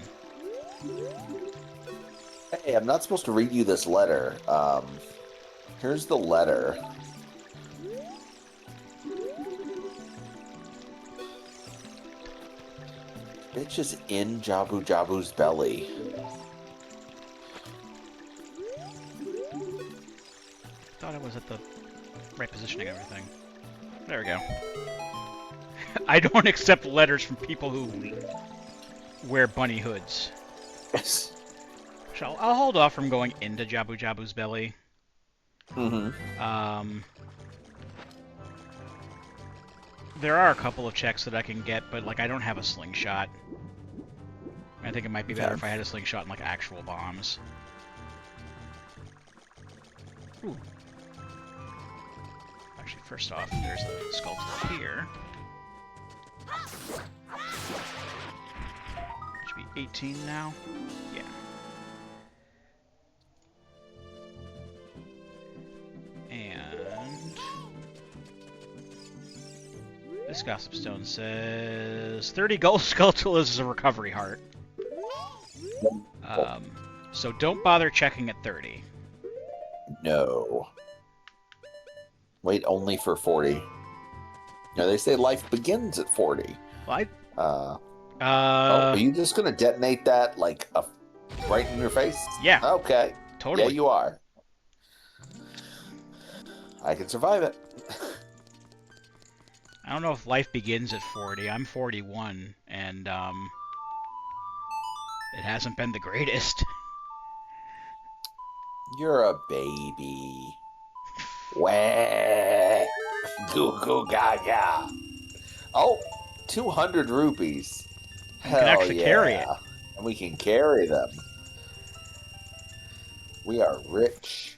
Hey, I'm not supposed to read you this letter. Here's the letter. Bitch is in Jabu Jabu's belly. Thought I was at the right positioning and everything. There we go. I don't accept letters from people who wear bunny hoods. Yes. So I'll hold off from going into Jabu Jabu's belly. Mm-hmm. There are a couple of checks that I can get, but like I don't have a slingshot. I think it might be better if I had a slingshot and like actual bombs. Ooh. Actually, first off, there's the sculpture here. Should be 18 now. Yeah. And this Gossip Stone says 30 gold Skulltulas is a recovery heart. So don't bother checking at 30. No. Wait only for 40. No, they say life begins at 40. Well, are you just gonna detonate that like right in your face? Yeah. Okay. Totally. Yeah, you are. I can survive it. I don't know if life begins at 40. I'm 41, and it hasn't been the greatest. You're a baby. Wah. Goo goo gaga. Oh, 200 rupees. You can actually carry it. And we can carry them. We are rich.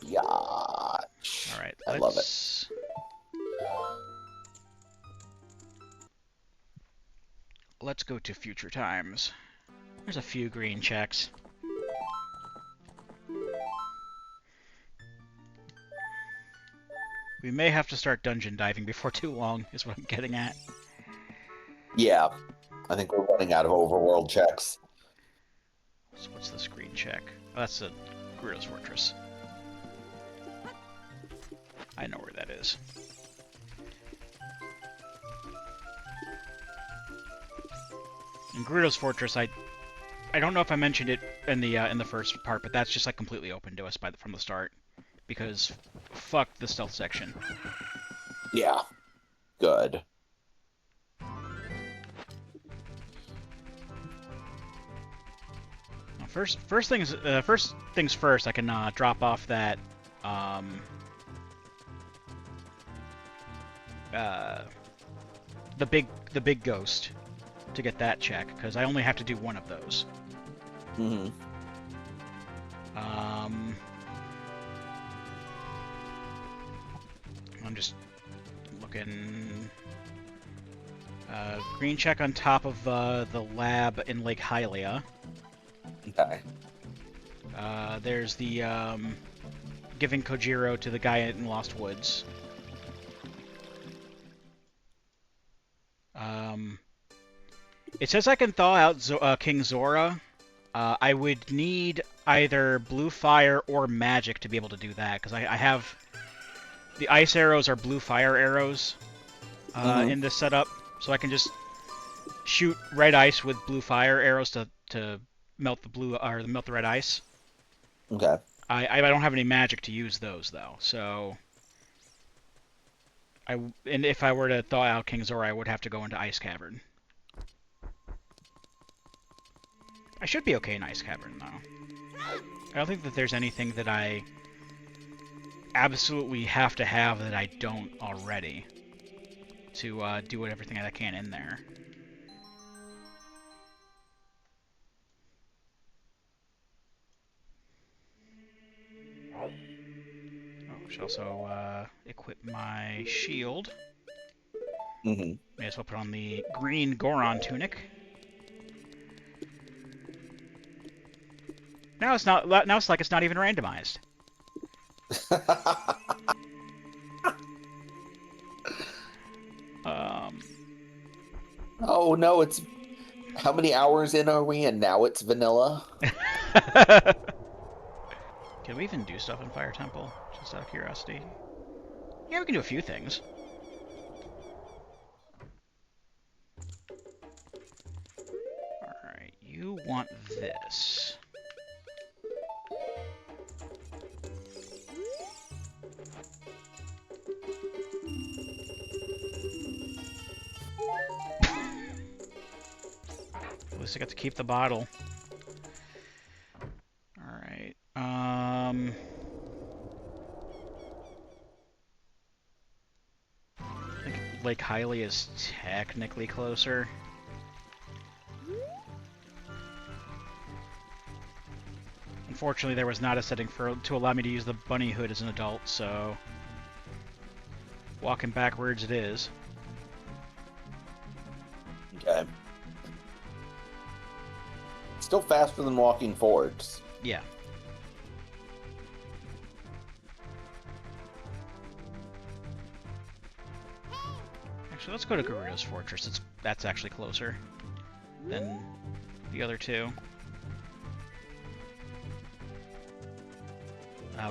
Yacht. Alright, I love it. Let's go to future times. There's a few green checks. We may have to start dungeon diving before too long, is what I'm getting at. Yeah. I think we're running out of overworld checks. So what's this green check? Oh, that's the Gerudo's Fortress. I know where that is. In Gerudo's Fortress, I don't know if I mentioned it in the first part, but that's just like completely open to us from the start, because fuck the stealth section. Yeah. Good. First things first. I can drop off that the big ghost to get that check, because I only have to do one of those. Mm-hmm. I'm just looking. Green check on top of the lab in Lake Hylia. Okay. There's the giving Kojiro to the guy in Lost Woods. It says I can thaw out King Zora. I would need either blue fire or magic to be able to do that, because I have the ice arrows are blue fire arrows in this setup, so I can just shoot red ice with blue fire arrows to melt the blue or melt the red ice. Okay. I don't have any magic to use those though, so and if I were to thaw out King Zora, I would have to go into Ice Cavern. I should be okay in Ice Cavern though. I don't think that there's anything that I absolutely have to have that I don't already to do everything I can in there. Oh, I should also equip my shield. Mm-hmm. May as well put on the green Goron tunic. Now it's not. Now it's like it's not even randomized. Oh no, it's how many hours in are we? And now it's vanilla. Can we even do stuff in Fire Temple? Just out of curiosity. Yeah, we can do a few things. Alright, you want this. At least I got to keep the bottle. Alright, I think Lake Hylia is technically closer. Unfortunately, there was not a setting to allow me to use the bunny hood as an adult, so walking backwards it is. Okay. Still faster than walking forwards. Yeah. Actually, let's go to Garuda's Fortress. That's actually closer than the other two.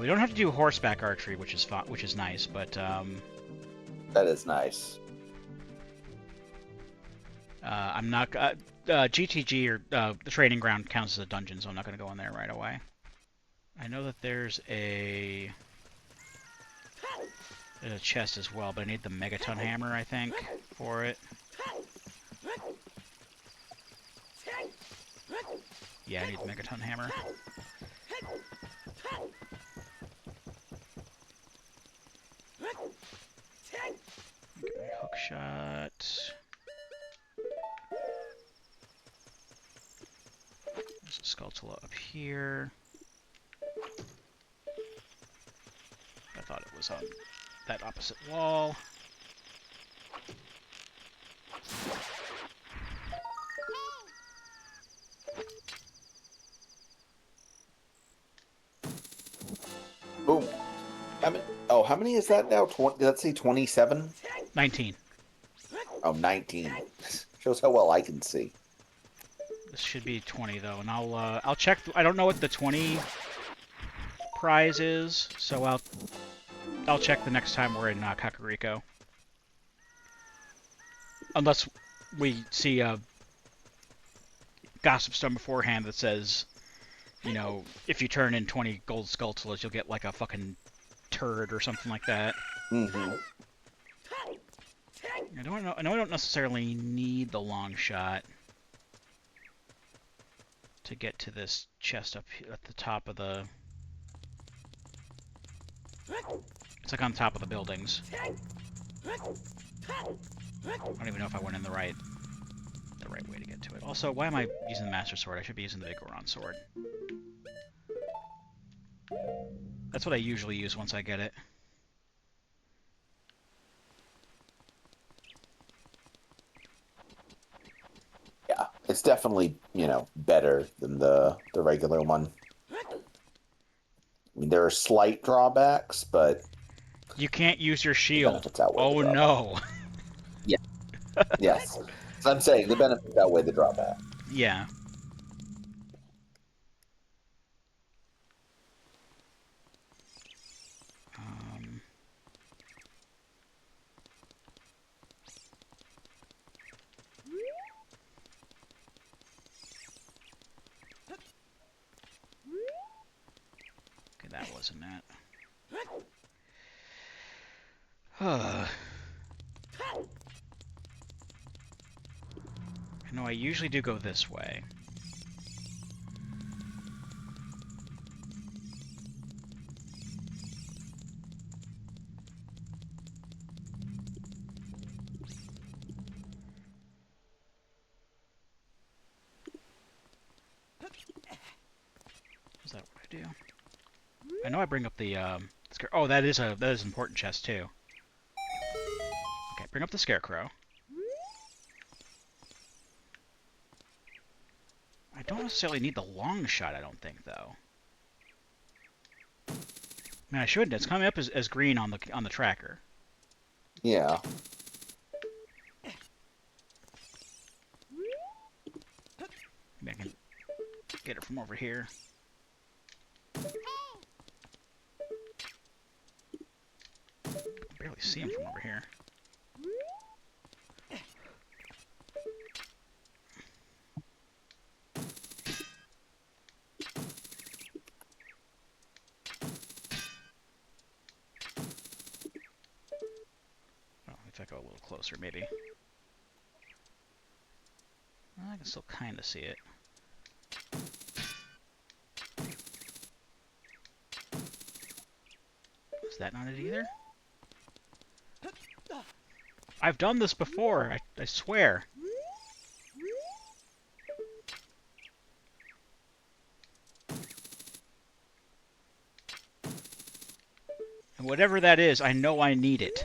We don't have to do horseback archery, which is nice, but that is nice. I'm not. GTG or the training ground counts as a dungeon, so I'm not going to go in there right away. I know that there's a chest as well, but I need the Megaton Hammer, I think, for it. Yeah, I need the Megaton Hammer. Okay, hook shot. There's a Skulltula up here. I thought it was on that opposite wall. Boom. How many is that now? Did that say 27? 19. Oh, 19. Shows how well I can see. This should be 20 though, and I'll check. I don't know what the 20 prize is, so I'll check the next time we're in Kakariko. Unless we see a gossip stone beforehand that says, you know, if you turn in 20 gold Skulltulas, you'll get like a fucking turd or something like that. Mm-hmm. I know I don't necessarily need the long shot to get to this chest up at the top of the... It's like on top of the buildings. I don't even know if I went in the right way to get to it. Also, why am I using the Master Sword? I should be using the Big Goron Sword. That's what I usually use once I get it. Yeah, it's definitely, better than the regular one. I mean, there are slight drawbacks, but you can't use your shield. benefits outweigh Oh the no. Yeah. Yes. So I'm saying the benefits outweigh the drawback. Yeah. wasn't it? I know I usually do go this way. Is that what I do? I know I bring up the oh, that is an important chest too. Okay, bring up the scarecrow. I don't necessarily need the long shot, I don't think, though. I mean, I shouldn't. It's coming up as green on the tracker. Yeah. Maybe I can get it from over here. I can barely see him from over here. Oh, if I go a little closer, maybe. Well, I can still kind of see it. Is that not it either? I've done this before, I swear. And whatever that is, I know I need it.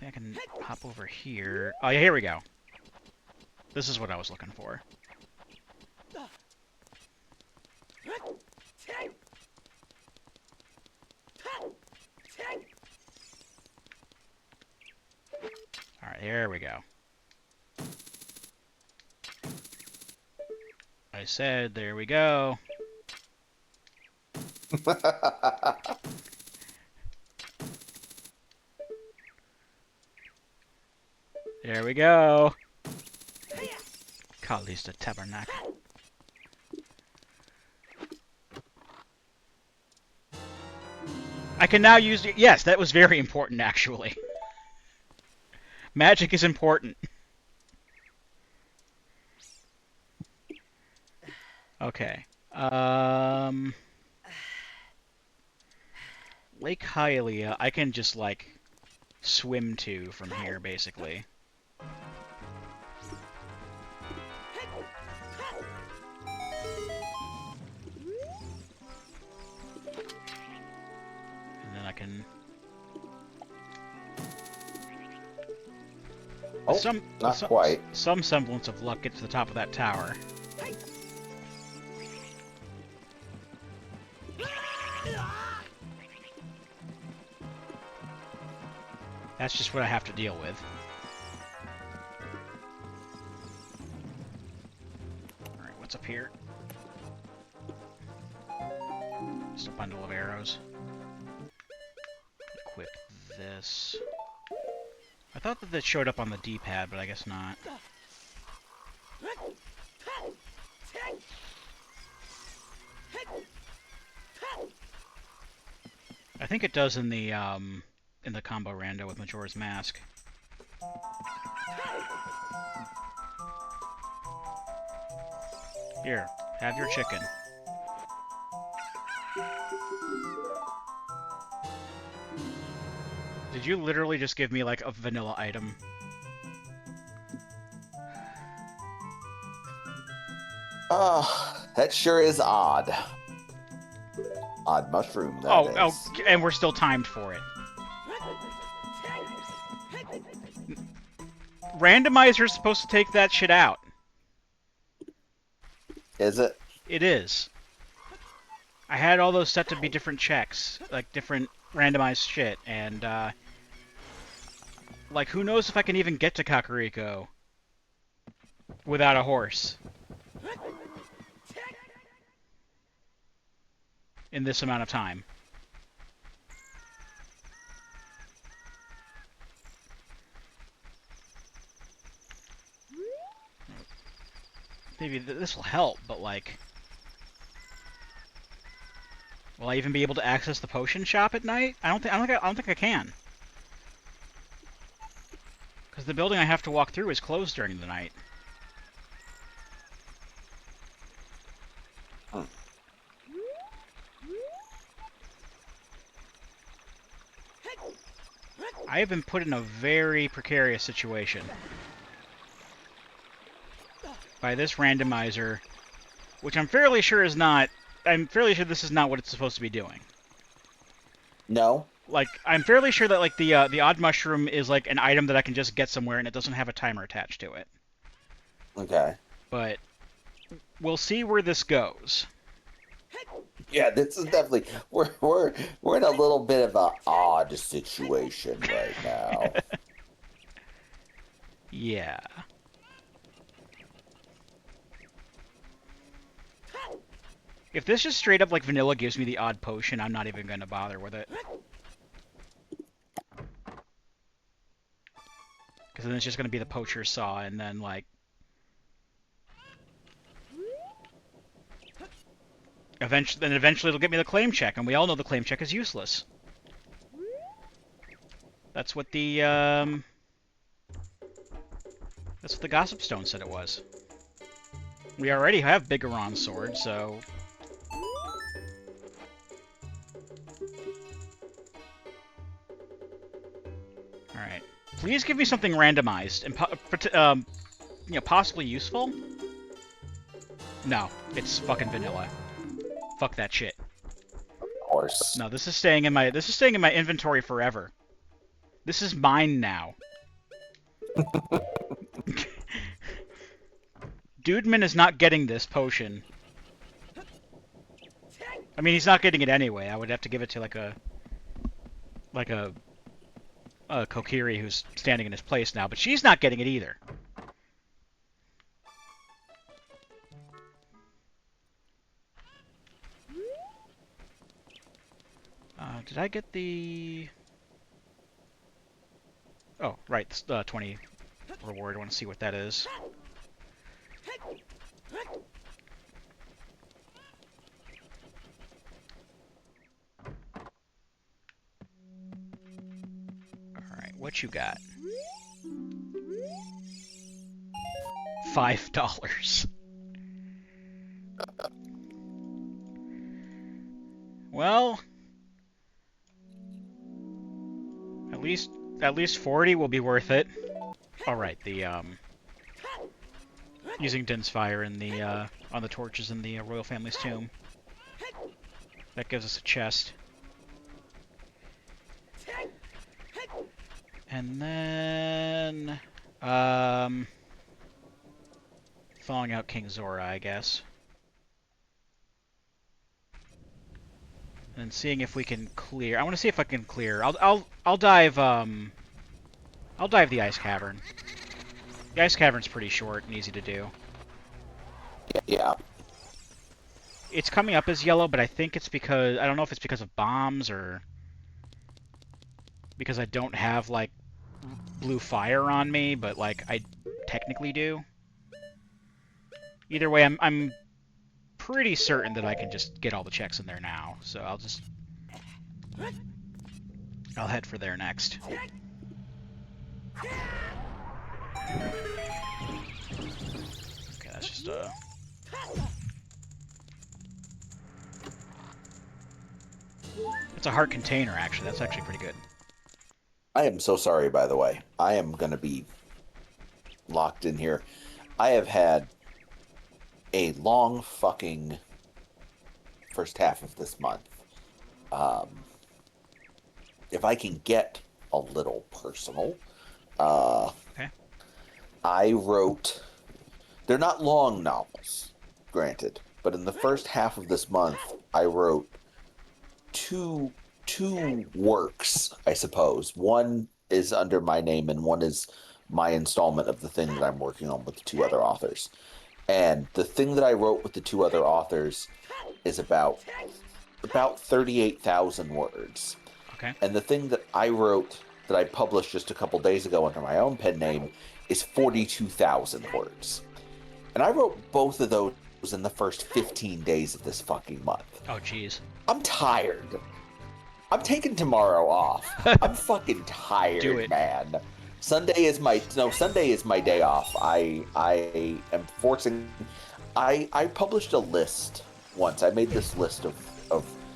I can hop over here. Oh, yeah, here we go. This is what I was looking for. Alright, here we go. I said, there we go. There we go. Calista Tabernacle. I can now use... Yes, that was very important, actually. Magic is important. Okay. Lake Hylia, I can just, like, swim to from here, basically. And then I can... Oh, not quite. Some semblance of luck get to the top of that tower. That's just what I have to deal with. Alright, what's up here? Just a bundle of arrows. Equip this. I thought that showed up on the D-pad, but I guess not. I think it does in the combo rando with Majora's Mask. Here, have your chicken. Did you literally just give me, like, a vanilla item? That sure is odd. Odd mushroom, that is. Oh, and we're still timed for it. Randomizer's supposed to take that shit out. Is it? It is. I had all those set to be different checks, like different randomized shit, and like who knows if I can even get to Kakariko without a horse in this amount of time. Maybe this will help, but like... Will I even be able to access the potion shop at night? I don't think I can. Because the building I have to walk through is closed during the night. Hmm. I have been put in a very precarious situation by this randomizer, which I'm fairly sure is not... I'm fairly sure this is not what it's supposed to be doing. No? Like, I'm fairly sure that, like, the odd mushroom is, like, an item that I can just get somewhere and it doesn't have a timer attached to it. Okay. But we'll see where this goes. Yeah, this is definitely... We're in a little bit of an odd situation right now. Yeah. If this just straight up, like, vanilla gives me the odd potion, I'm not even going to bother with it. Because then it's just going to be the poacher's saw, and then, like... Eventually it'll get me the claim check, and we all know the claim check is useless. That's what the, That's what the Gossip Stone said it was. We already have Bigoron's sword, so... Alright. Please give me something randomized and, you know, possibly useful? No, it's fucking vanilla. Fuck that shit. Of course. No, this is staying in my inventory forever. This is mine now. Dudeman is not getting this potion. I mean, he's not getting it anyway. I would have to give it to like a Kokiri who's standing in his place now, but she's not getting it either. Did I get the... Oh, right, the 20 reward. I want to see what that is. Alright, what you got? $5. Well... At least 40 will be worth it. Alright, the, using Din's Fire in the, on the torches in the royal family's tomb. That gives us a chest. And then, thawing out King Zora, I guess. And seeing if we can clear. I want to see if I can clear. I'll dive the ice cavern. The ice cavern's pretty short and easy to do. Yeah. It's coming up as yellow, but I think it's because I don't know if it's because of bombs or because I don't have like blue fire on me, but like I technically do. Either way, I'm pretty certain that I can just get all the checks in there now, so I'll head for there next. Okay, that's just it's a heart container, actually. That's actually pretty good. I am so sorry, by the way. I am going to be locked in here. I have had a long fucking first half of this month. If I can get a little personal, Okay. I wrote... They're not long novels, granted, but in the first half of this month, I wrote two works, I suppose. One is under my name, and one is my installment of the thing that I'm working on with the two other authors. And the thing that I wrote with the two other authors is about 38,000 words. Okay. And the thing that I wrote that I published just a couple days ago under my own pen name is 42,000 words. And I wrote both of those in the first 15 days of this fucking month. Oh, jeez. I'm tired. I'm taking tomorrow off. I'm fucking tired, Do it. man. Sunday is my day off. I am forcing. I published a list once. I made this list of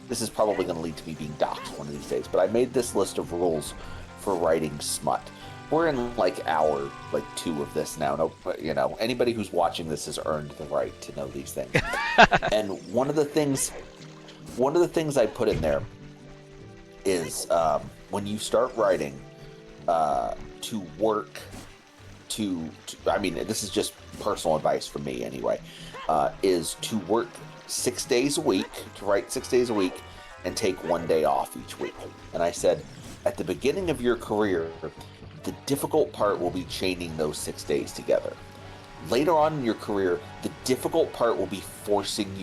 this is probably going to lead to me being doxxed one of these days. But I made this list of rules for writing smut. We're in like hour 2 of this now. No, you know, anybody who's watching this has earned the right to know these things. And one of the things I put in there is when you start writing, to work to I mean, this is just personal advice from me anyway, is to work 6 days a week, to write 6 days a week, and take 1 day off each week. And I said, at the beginning of your career, the difficult part will be chaining those 6 days together. Later on in your career, the difficult part will be forcing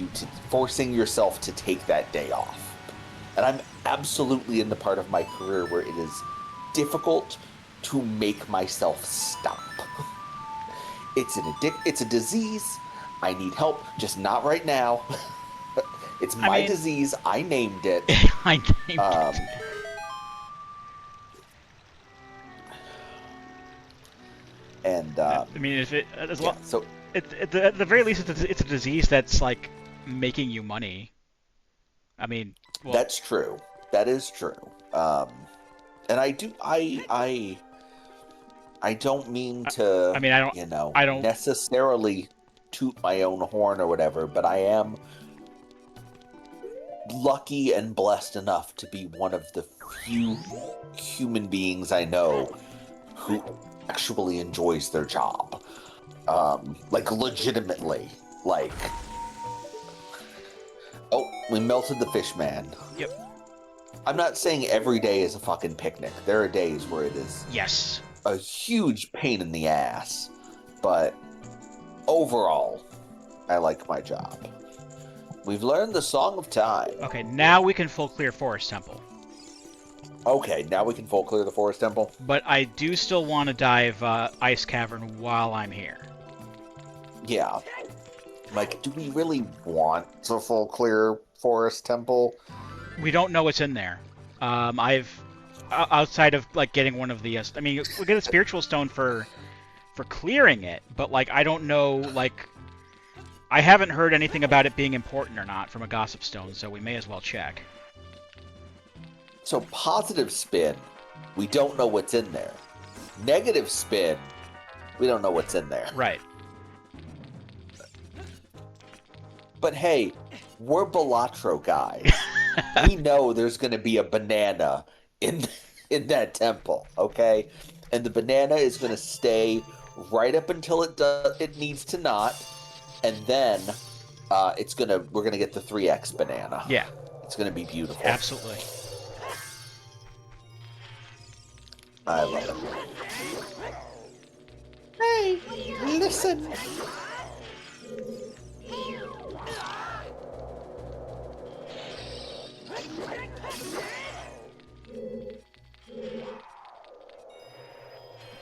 yourself to take that day off. And I'm absolutely in the part of my career where it is difficult to make myself stop. It's a disease. I need help, just not right now. It's my disease. I named it. I named it. And I mean, if it as well, so at the very least, it's a disease that's like making you money. I mean, well, that's true. That is true. And I don't mean to. I mean, I don't necessarily toot my own horn or whatever, but I am lucky and blessed enough to be one of the few human beings I know who actually enjoys their job. Like legitimately. Like, oh, we melted the fish man. Yep. I'm not saying every day is a fucking picnic. There are days where it is yes, a huge pain in the ass, but overall, I like my job. We've learned the Song of Time. Okay, now we can full clear Forest Temple. Okay, now we can full clear the Forest Temple. But I do still want to dive Ice Cavern while I'm here. Yeah. Like, do we really want to full clear Forest Temple? We don't know what's in there. I've outside of like getting one of the. I mean, we get a spiritual stone for clearing it, but like I don't know. Like, I haven't heard anything about it being important or not from a gossip stone, so we may as well check. So positive spin, we don't know what's in there. Negative spin, we don't know what's in there. Right. But hey, we're Balatro guys. We know there's going to be a banana in that temple, okay? And the banana is going to stay right up until it needs to not, and then we're going to get the 3x banana. Yeah. It's going to be beautiful. Absolutely. I love it. Hey, listen.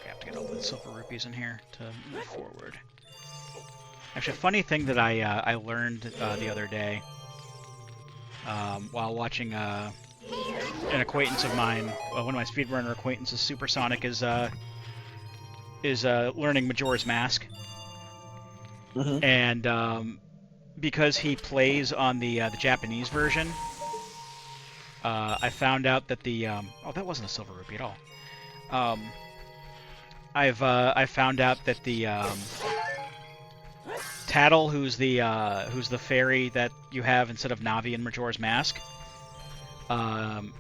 I have to get all the silver rupees in here to move forward. Actually, a funny thing that I learned the other day while watching an acquaintance of mine, one of my speedrunner acquaintances, Supersonic, is learning Majora's Mask, and because he plays on the Japanese version, I found out that the oh, that wasn't a silver rupee at all. I found out that the Tattle, who's the fairy that you have instead of Navi in Majora's Mask,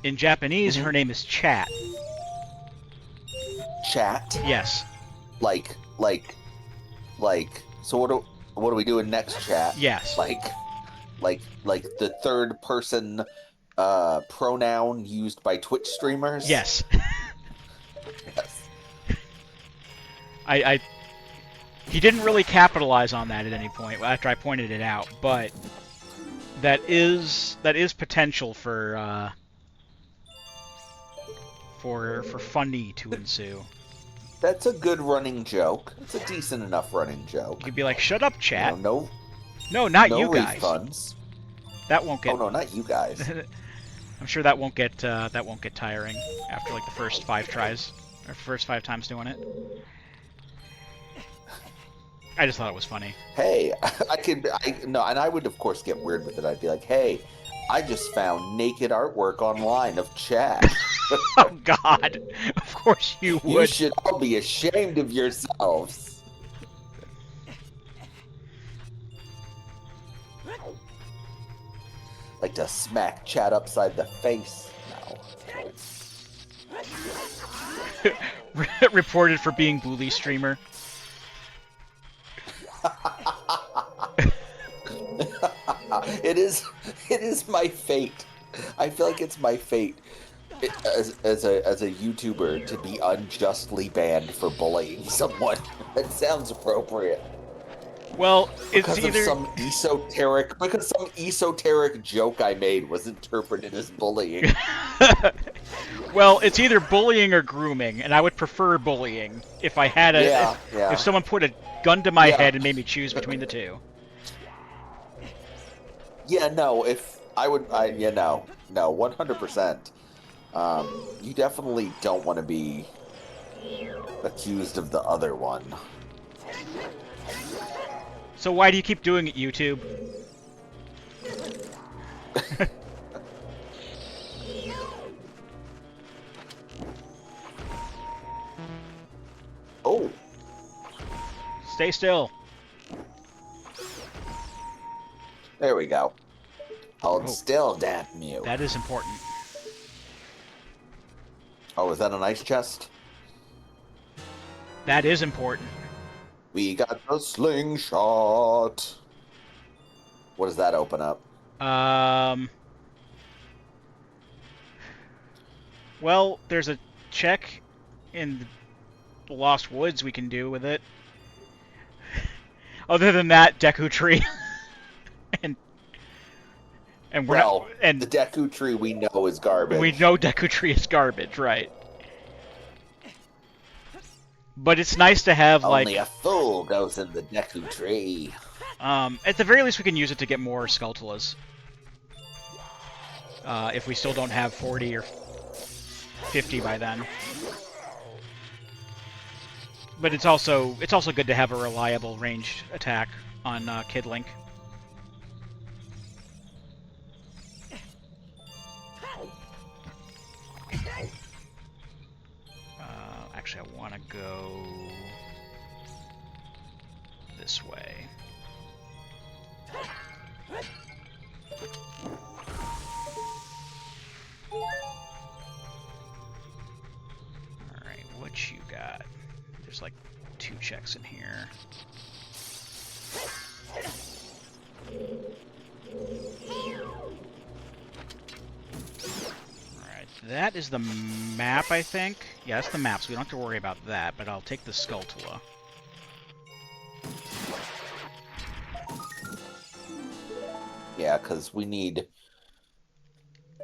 in Japanese, her name is Chat. Chat? Yes. Like. So what are we doing next, Chat? Yes. Like the third person pronoun used by Twitch streamers? Yes. Yes. He didn't really capitalize on that at any point after I pointed it out, but that is potential for funny to ensue. That's a good running joke. It's a decent enough running joke. You could be like, "Shut up, Chat." No No, not No you guys. refunds. That won't get. Oh no, not you guys. I'm sure that won't get tiring after like the first 5 tries or first 5 times doing it. I just thought it was funny. Hey, no, and I would of course get weird with it. I'd be like, hey, I just found naked artwork online of Chad. Oh God! Of course you would. You should all be ashamed of yourselves. Like to smack Chad upside the face. No. Reported for being bully streamer. It is my fate. I feel like it's my fate as a YouTuber to be unjustly banned for bullying someone. That sounds appropriate. Well, it's Because either some esoteric joke I made was interpreted as bullying. well, it's either bullying or grooming, and I would prefer bullying if I had a if someone put a gun to my head and made me choose between the two. Yeah, no, if I would, no, 100%. You definitely don't want to be accused of the other one. So why do you keep doing it, YouTube? Oh. Stay still. There we go. Hold still, damn you. That is important. Oh, is that an ice chest? That is important. We got the slingshot. What does that open up? Well, there's a check in the Lost Woods we can do with it. Other than that, Deku Tree. and we're not, and the Deku Tree we know is garbage. We know Deku Tree is garbage, right? But it's nice to have Only a fool goes in the Deku Tree. At the very least, we can use it to get more Skulltulas. If we still don't have 40 or 50 by then. But it's also good to have a reliable ranged attack on Kid Link. Actually, I want to go this way. Alright, what you got? There's like 2 checks in here. Alright, that is the map, I think. Yeah, that's the map, so we don't have to worry about that, but I'll take the Skulltula. Yeah, because we need...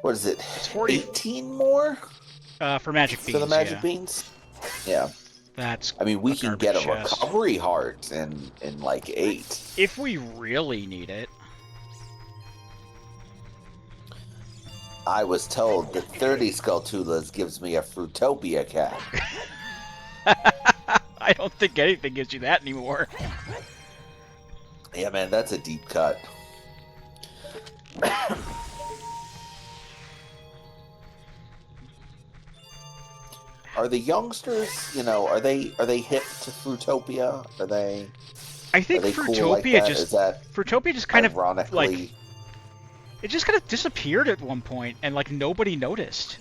What is it? It's 40... 18 more? For magic beans, for the magic beans? Yeah. That's I mean, we can get a chest. recovery heart in like 8. If we really need it. I was told that 30 Skulltulas gives me a Fruitopia cat. I don't think anything gives you that anymore. Yeah, man, that's a deep cut. Are the youngsters, are they hip to Fruitopia? Are they? I think Fruitopia cool like just Fruitopia just kind ironically... of like it just kind of disappeared at one point and like nobody noticed.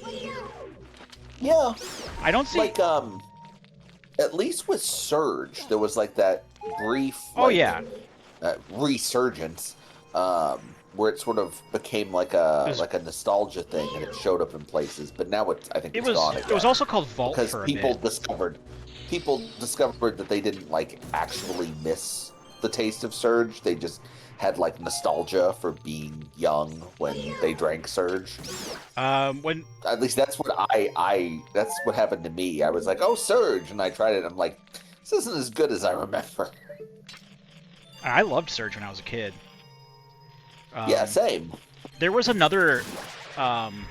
Yeah. I don't see like at least with Surge there was like that brief resurgence where it sort of became like a nostalgia thing and it showed up in places, but now I think it's gone again. It was also called Vault because for a people bit. discovered that they didn't like actually miss the taste of Surge. They just had like nostalgia for being young when they drank Surge. When at least that's what that's what happened to me. I was like, oh, Surge, and I tried it. And I'm like, this isn't as good as I remember. I loved Surge when I was a kid. Yeah, Um, same. there was another, um,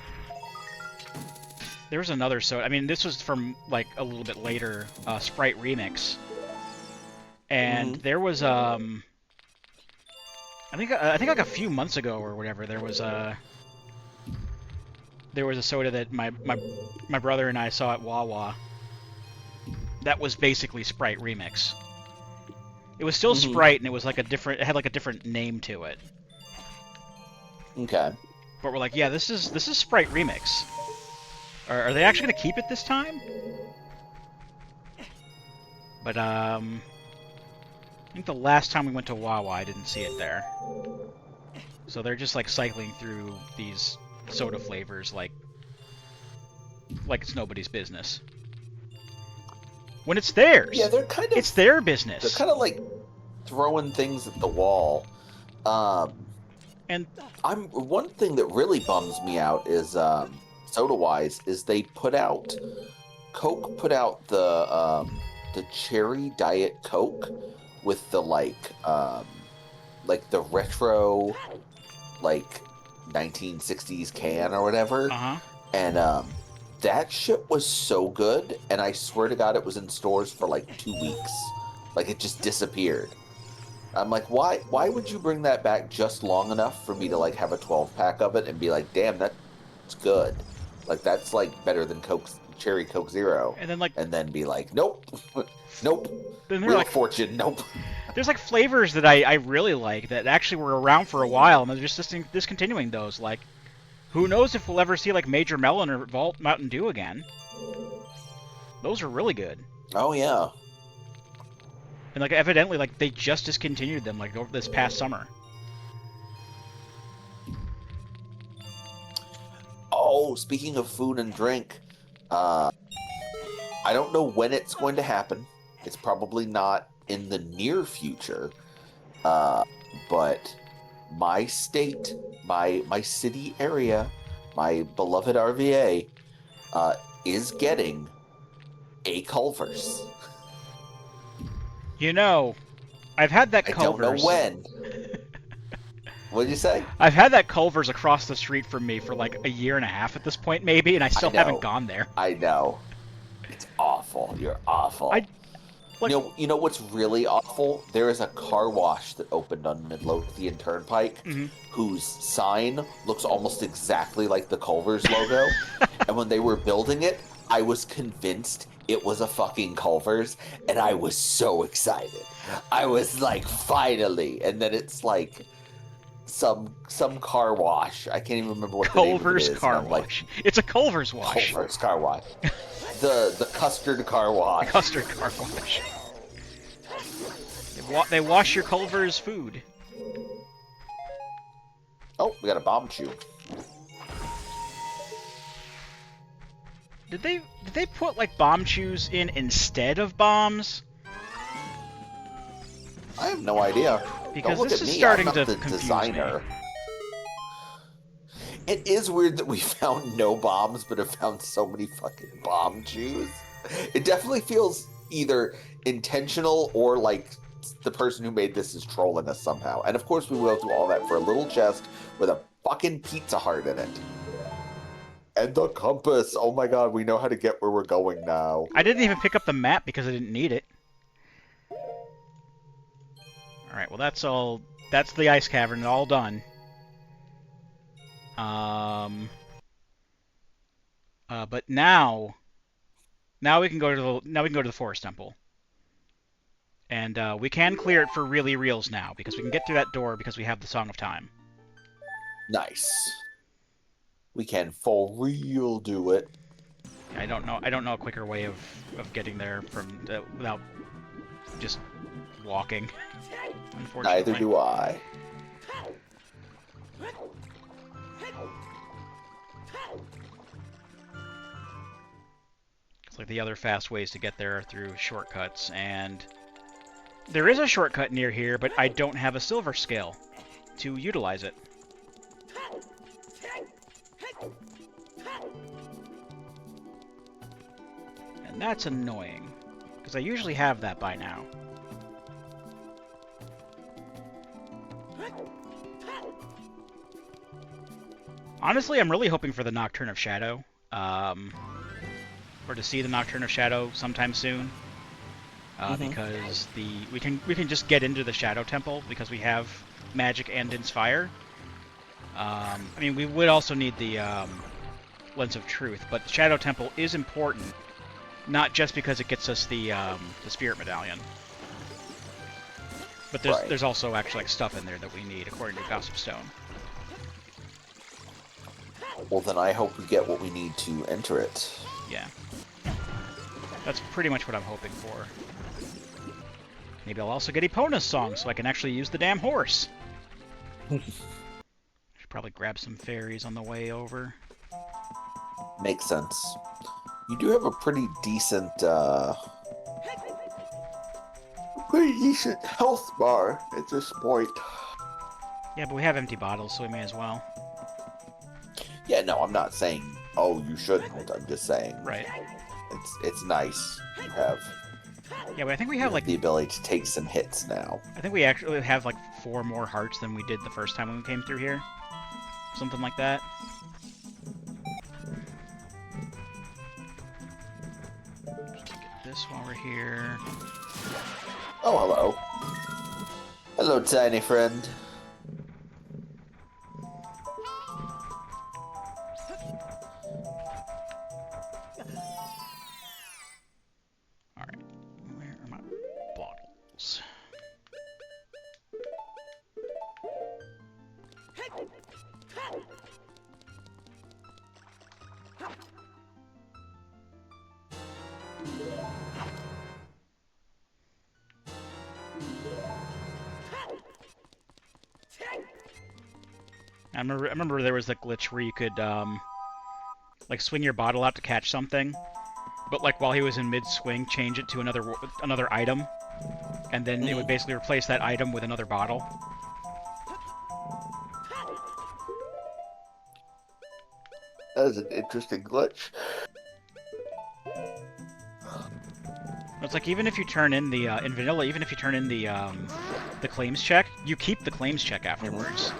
there was another soda. I mean, this was from like a little bit later, Sprite Remix, and Hmm. there was I think like a few months ago or whatever, there was a soda that my brother and I saw at Wawa that was basically Sprite Remix. It was still Hmm. Sprite, and it was like a different. It had like a different name to it. Okay. But we're like, yeah, this is Sprite Remix. Are they actually gonna keep it this time? But I think the last time we went to Wawa, I didn't see it there. So they're just like cycling through these soda flavors like it's nobody's business. When it's Yeah, theirs, it's their they're business. kind of like throwing things at the wall. Um, And I'm one thing that really bums me out is soda wise is they put out Coke put out the cherry diet Coke with the like the retro like 1960s can or whatever, uh-huh. and that shit was so good, and I swear to God, it was in stores for like 2 weeks. Like it just disappeared. I'm like, why would you bring that back just long enough for me to like have a 12 pack of it and be like, damn, that's good. Like that's like better than Coke Cherry Coke Zero, And then like and then be like, nope, nope, then they're Wheel of like Fortune, nope. there's like flavors that I really like that actually were around for a while, and they're just discontinuing those. Like, who knows if we'll ever see like Major Melon or Vault Mountain Dew again? Those are really good. Oh yeah. And like evidently like they just discontinued them like over this past summer. Oh, speaking of food and drink, uh, I don't know when it's going to happen. It's probably not in the near future, uh, but my state, my city area, my beloved RVA, uh, is getting a Culver's. You know, I've had that I don't know Culver's. when. What did you say? I've had that Culver's across the street from me for like a year and a half at this point, maybe, and I I still haven't know. gone there. I know. It's awful. You're awful. I like You know what's really awful? There is a car wash that opened on Midlothian Turnpike mhm. whose sign looks almost exactly like the Culver's logo. And when they were building it, I was convinced it was a fucking Culver's, and I was so excited. I was like, finally. And then it's like some car wash. I can't even remember what the name of it Culver's is. And car I'm like, wash. It's a Culver's wash. Culver's car wash. The custard car wash. Custard car wash. They wash your Culver's food. Oh, we got a Bombchus. Did they put like Bombchus in instead of bombs? I have no idea. Because Don't look this at is me. starting I'm to not the confuse designer. me. It is weird that we found no bombs, but have found so many fucking Bombchus. It definitely feels either intentional or like the person who made this is trolling us somehow. And of course, we will do all that for a little chest with a fucking Pizza Heart in it. And the compass. Oh my god, we know how to get where we're going now. I didn't even pick up the map because I didn't need it. Alright, well that's all. That's the ice cavern, all done. But now we can go to the forest temple. And we can clear it for really reals now, because we can get through that door because we have the Song of Time. Nice. We can for real do it. I don't know a quicker way of getting there from without just walking. Unfortunately. Neither do I. It's like the other fast ways to get there are through shortcuts, and there is a shortcut near here, but I don't have a silver scale to utilize it. And that's annoying, because I usually have that by now. Honestly, I'm really hoping for the Nocturne of Shadow, or to see the Nocturne of Shadow sometime soon, Hmm. because we can just get into the Shadow Temple because we have magic and Inspire. I mean, we would also need the Lens of Truth, but the Shadow Temple is important, not just because it gets us the Spirit Medallion, but Right. there's also actually like stuff in there that we need according to Gossip Stone. Well, then I hope we get what we need to enter it. Yeah, that's pretty much what I'm hoping for. Maybe I'll also get Epona's song so I can actually use the damn horse. Should probably grab some fairies on the way over. Makes sense. You do have a pretty decent health bar at this point. Yeah, but we have empty bottles, so we may as well. Yeah, no, I'm not saying, oh, you shouldn't. I'm just saying, Right. it's nice. Yeah, but I think we You have have like the ability to take some hits now. I think we actually have like 4 more hearts than we did the first time when we came through here. Something like that. Just get this while we're here. Oh, hello. Hello, tiny friend. Alright. Where are my bottles? I remember there was a glitch where you could like swing your bottle out to catch something, but like while he was in mid-swing, change it to another item, and then it would basically replace that item with another bottle. That is an interesting glitch. It's like even if you turn in the in vanilla, even if you turn in the claims check, you keep the claims check afterwards,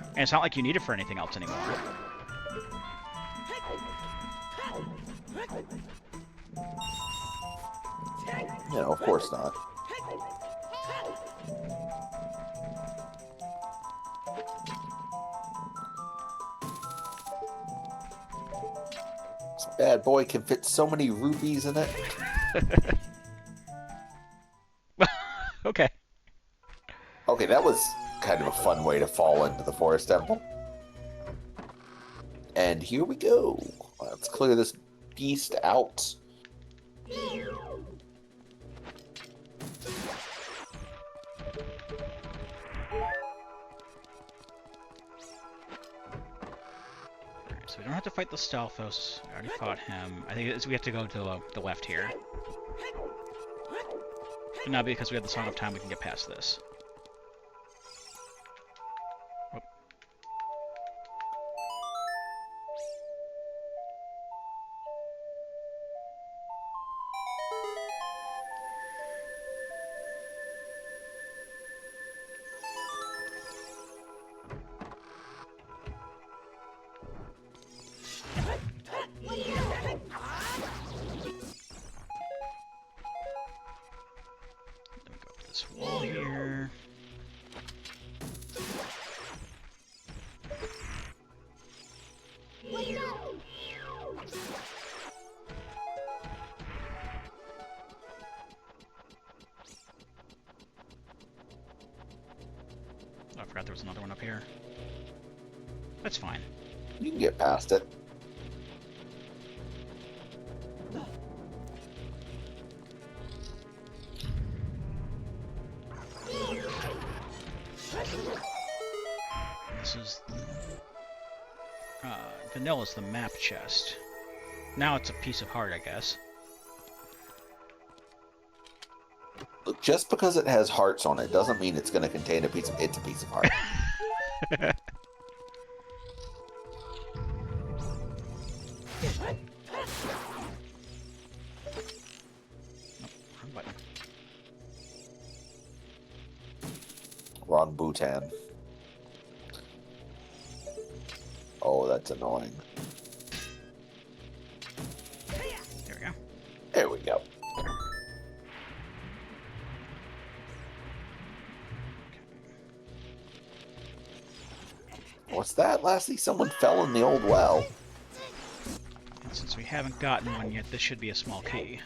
and it's not like you need it for anything else anymore. Yeah, of course not. This bad boy can fit so many rubies in it. Okay. Okay, that was kind of a fun way to fall into the forest temple. And here we go. Let's clear this beast out. So we don't have to fight the Stalfos. I already fought him. I think we have to go to the left here. But now because we have the Song of Time, we can get past this. Oh. Then we go up this wall here. Oh, I forgot there was another one up here. That's fine. You can get past it. This is Vanilla's the map chest. Now it's a piece of heart, I guess. Look, just because it has hearts on it doesn't mean it's going to contain it's a piece of heart. Wrong button. Wrong Bhutan. Oh, that's annoying. There we go. There we go. What's that, Lassie? Someone fell in the old well. And since we haven't gotten one yet, this should be a small key.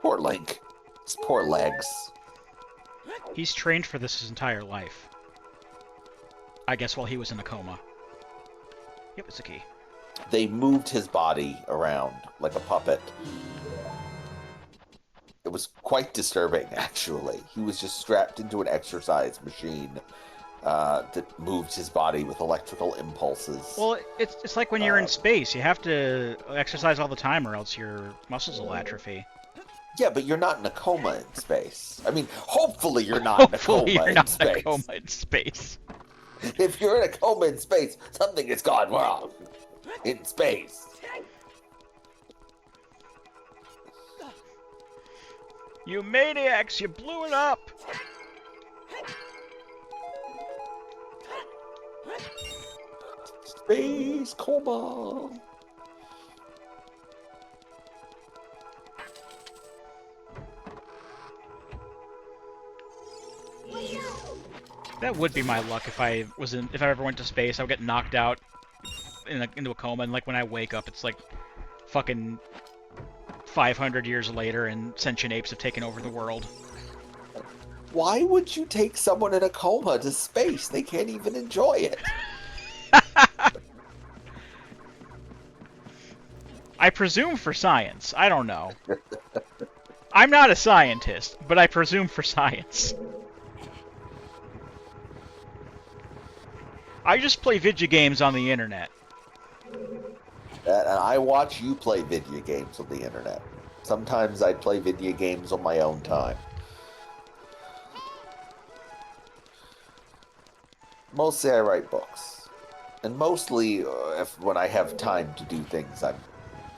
Poor Link. His poor legs. He's trained for this his entire life. I guess while he was in a coma. Yep, it's a key. They moved his body around like a puppet. It was quite disturbing, actually. He was just strapped into an exercise machine that moved his body with electrical impulses. Well, it's like when you're in space. You have to exercise all the time or else your muscles will atrophy. Yeah, but you're not in a coma in space. I mean, hopefully you're not in a coma in space. In a coma in space. If you're in a coma in space, something has gone wrong in space. You maniacs! You blew it up! Space coma. That would be my luck if I ever went to space. I would get knocked out into a coma, and like when I wake up, it's like fucking 500 years later, and sentient apes have taken over the world. Why would you take someone in a coma to space? They can't even enjoy it. I presume for science. I don't know. I'm not a scientist, but I presume for science. I just play video games on the internet. And I watch you play video games on the internet. Sometimes I play video games on my own time. Mostly I write books. And mostly, when I have time to do things, I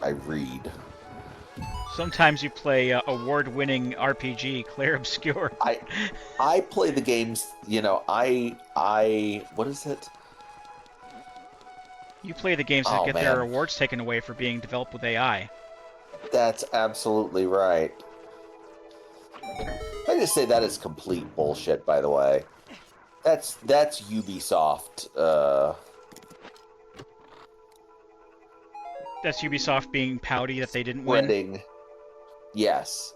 read. Sometimes you play award-winning RPG, Claire Obscure. I play the games, what is it? You play the games that get their awards taken away for being developed with AI. That's absolutely right. I just say that is complete bullshit, by the way. That's Ubisoft. That's Ubisoft being pouty that they didn't win? Yes.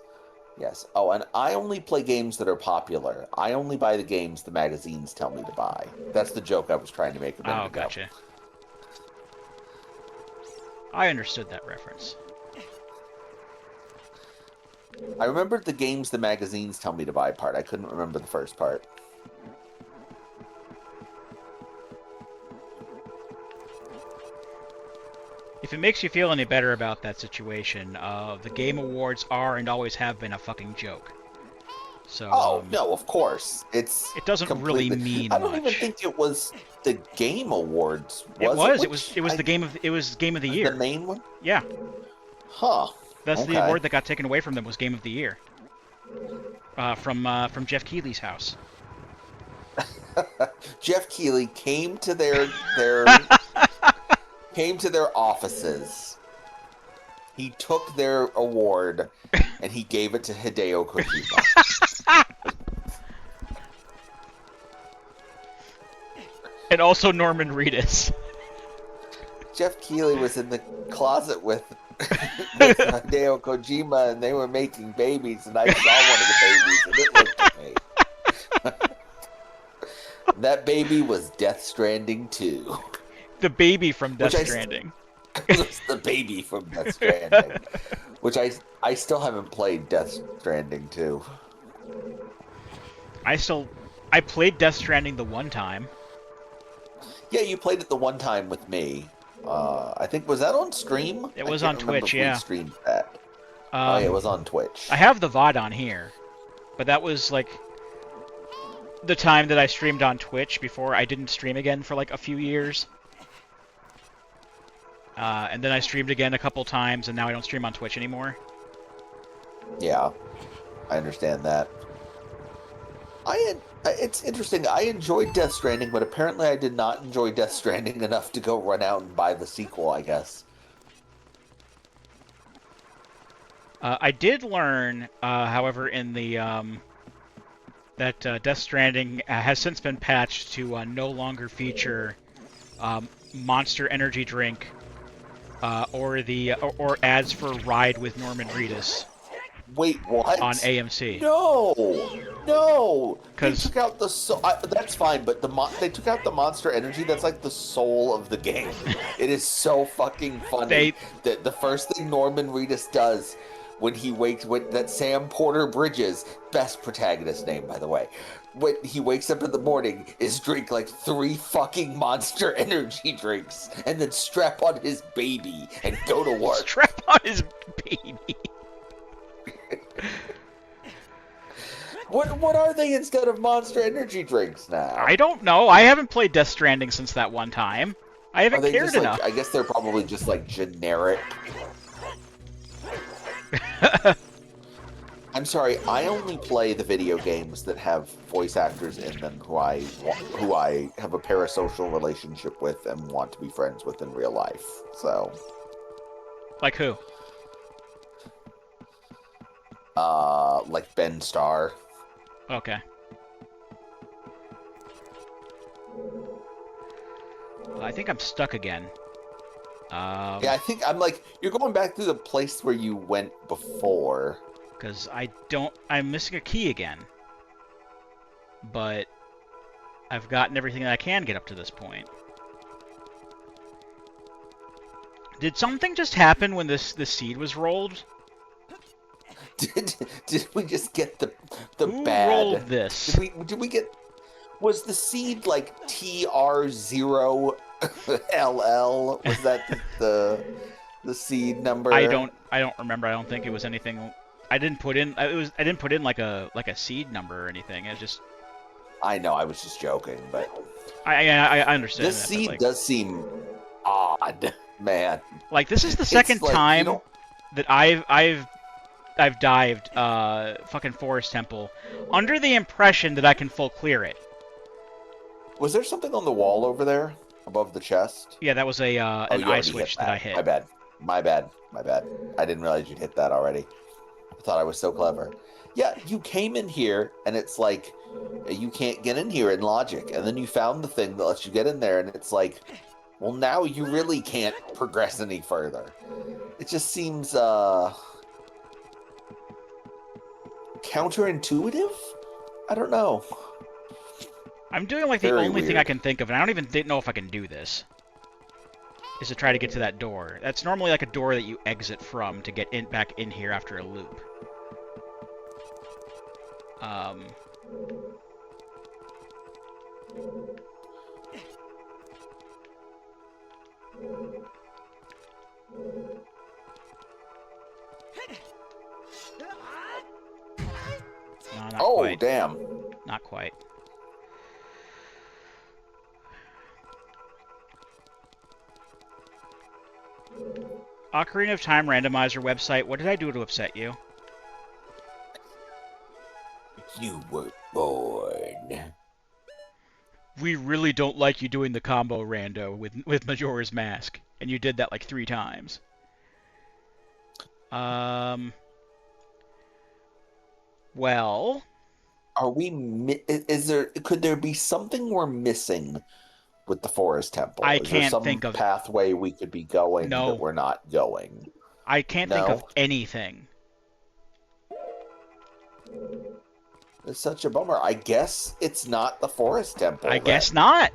Yes. Oh, and I only play games that are popular. I only buy the games the magazines tell me to buy. That's the joke I was trying to make a minute ago. Gotcha. I understood that reference. I remembered the games the magazines tell me to buy part. I couldn't remember the first part. If it makes you feel any better about that situation, the Game Awards are and always have been a fucking joke. So. No, of course. It doesn't really mean much. I don't even think it was the Game Awards. It was the game of the year. The main one? Yeah. Huh. That's the award that got taken away from them was Game of the Year. From Jeff Keighley's house. Jeff Keighley came to their offices. He took their award and he gave it to Hideo Kojima. And also Norman Reedus. Jeff Keighley was in the closet with Hideo Kojima, and they were making babies, and I saw one of the babies, and it looked at me. That baby was Death Stranding 2. The baby from Death Stranding. It was the baby from Death Stranding. Which I still haven't played Death Stranding 2. I played Death Stranding the one time. Yeah, you played it the one time with me. I think, was that on stream? It was on Twitch, yeah. We streamed that. Yeah, it was on Twitch. I have the VOD on here, but that was like the time that I streamed on Twitch before I didn't stream again for like a few years. And then I streamed again a couple times, and now I don't stream on Twitch anymore. Yeah, I understand that. It's interesting. I enjoyed Death Stranding, but apparently I did not enjoy Death Stranding enough to go run out and buy the sequel, I guess. I did learn, however, in the that Death Stranding has since been patched to no longer feature Monster Energy drink or ads for Ride with Norman Reedus Wait, on what? AMC. No, no. They Because took out the soul. That's fine, but they took out the Monster Energy. That's like the soul of the game. It is so fucking funny they that the first thing Norman Reedus does when he wakes, when that Sam Porter Bridges, best protagonist name by the way, when he wakes up in the morning, is drink like 3 fucking Monster Energy drinks and then strap on his baby and go to work. strap on his baby. What are they instead of Monster Energy drinks now? I don't know. I haven't played Death Stranding since that one time. I Are haven't they cared just like? enough. I guess they're probably just like generic. I'm sorry. I only play the video games that have voice actors in them who I have a parasocial relationship with and want to be friends with in real life. So, Like who? like Ben Starr. Okay. I think I'm stuck again. Yeah, I think I'm like you're going back to the place where you went before. Because I'm missing a key again. But I've gotten everything that I can get up to this point. Did something just happen when this seed was rolled? Did we just get the Who bad? rolled this? Did we get? Was the seed like TR0LL? Was that the seed number? I don't remember. I don't think it was anything. I didn't put in like a seed number or anything. It just. I know. I was just joking, but I understand. this that, seed like, does seem odd, man. like this is the second like, time that I've dived fucking Forest Temple under the impression that I can full clear it. Was there something on the wall over there above the chest? Yeah, that was a an you eye already switch hit that I hit. My bad. My bad. My bad. I didn't realize you'd hit that already. I thought I was so clever. Yeah, you came in here and it's like you can't get in here in logic, and then you found the thing that lets you get in there, and it's like, well, now you really can't progress any further. It just seems counterintuitive. I don't know. I'm doing like the Very only thing weird. I can think of, and I don't even know if I can do this. Is to try to get to that door. That's normally like a door that you exit from to get back in here after a loop. No, not quite. Damn. Not quite. Ocarina of Time randomizer website. What did I do to upset you? You were born. We really don't like you doing the combo rando with Majora's Mask, and you did that like 3 times. Well, Are we? Is there? Could there be something we're missing with the Forest Temple? I Is there can't some think of pathway we could be going that no. we're not going? I can't think of anything. It's such a bummer. I guess it's not the Forest Temple. I guess not.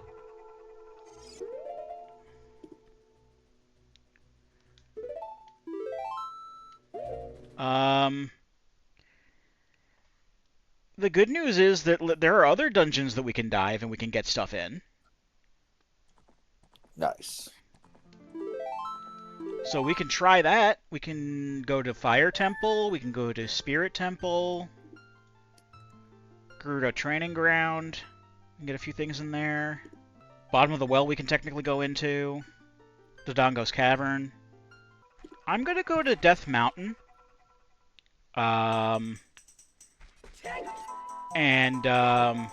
The good news is that there are other dungeons that we can dive and we can get stuff in. Nice. So we can try that. We can go to Fire Temple. We can go to Spirit Temple. Gerudo Training Ground. We can get a few things in there. Bottom of the Well we can technically go into. Dodongo's Cavern. I'm going to go to Death Mountain. Um, and I'm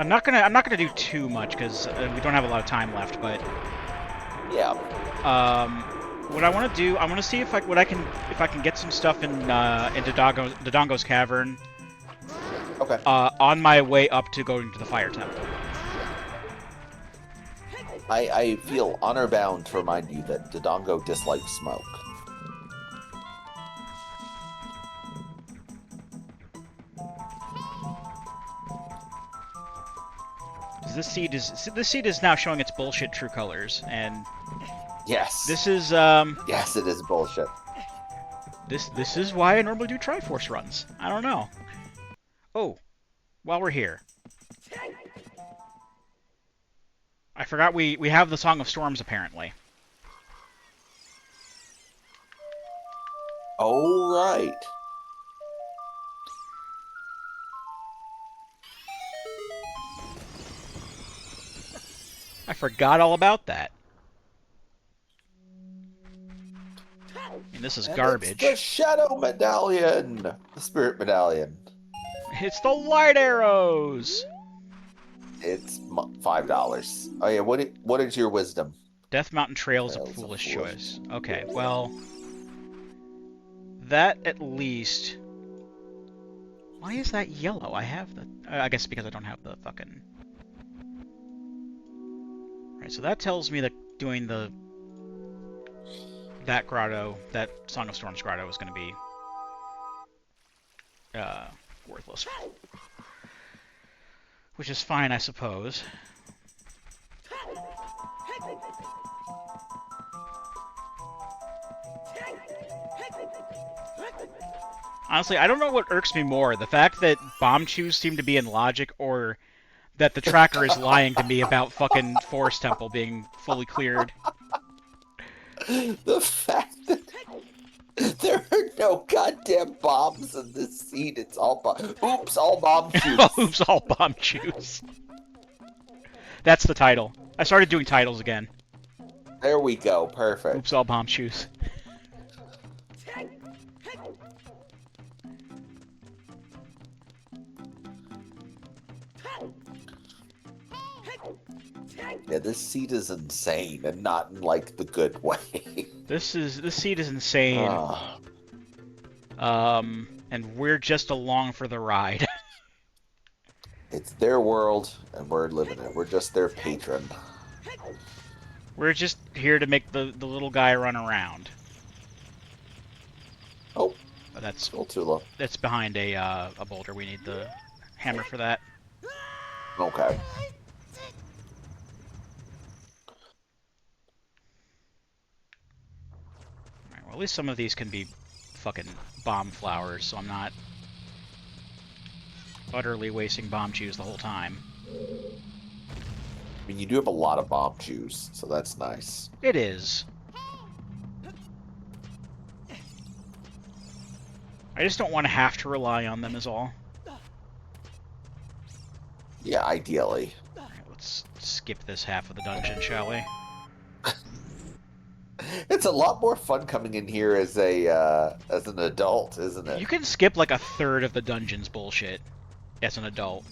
not gonna do too much because we don't have a lot of time left. But Yeah. what I want to do, I want to see if I can get some stuff in Dodongo's cavern. Okay. On my way up to going to the fire temple. I feel honor bound to remind you that Dodongo dislikes smoke. This seed is now showing its bullshit true colors, and Yes. this is Yes, it is bullshit. this is why I normally do Triforce runs. I don't know. Oh, while we're here, I forgot we have the Song of Storms apparently. Oh, right. I forgot all about that. And this is And garbage. It's the Shadow Medallion! The Spirit Medallion. It's the light arrows! It's $5. Oh yeah, what is your wisdom? Death Mountain Trail is a foolish choice. Okay, well... That, at least... Why is that yellow? I have the... I guess because I don't have the fucking... Right, so that tells me that doing that grotto, that Song of Storms grotto is going to be... worthless. Which is fine, I suppose. Honestly, I don't know what irks me more, the fact that Bombchus seem to be in logic, or that the tracker is lying to me about fucking Forest Temple being fully cleared. The fact that there are no goddamn bombs in this seed, it's all oops, all Bombchus. Oops, all Bombchus. That's the title. I started doing titles again. There we go, perfect. Oops, all Bombchus. Yeah, this seed is insane, and not in like the good way. This seed is insane. And we're just along for the ride. It's their world, and we're living it. We're just their patron. We're just here to make the little guy run around. Oh, That's still too low. That's behind a boulder. We need the hammer for that. Okay. Alright, well, at least some of these can be fucking bomb flowers, so I'm not utterly wasting Bombchus the whole time. I mean, you do have a lot of Bombchus, so that's nice. It is. I just don't want to have to rely on them is all. Yeah, ideally. Alright, let's skip this half of the dungeon, shall we? It's a lot more fun coming in here as an adult, isn't it? You can skip like a third of the dungeon's bullshit as an adult.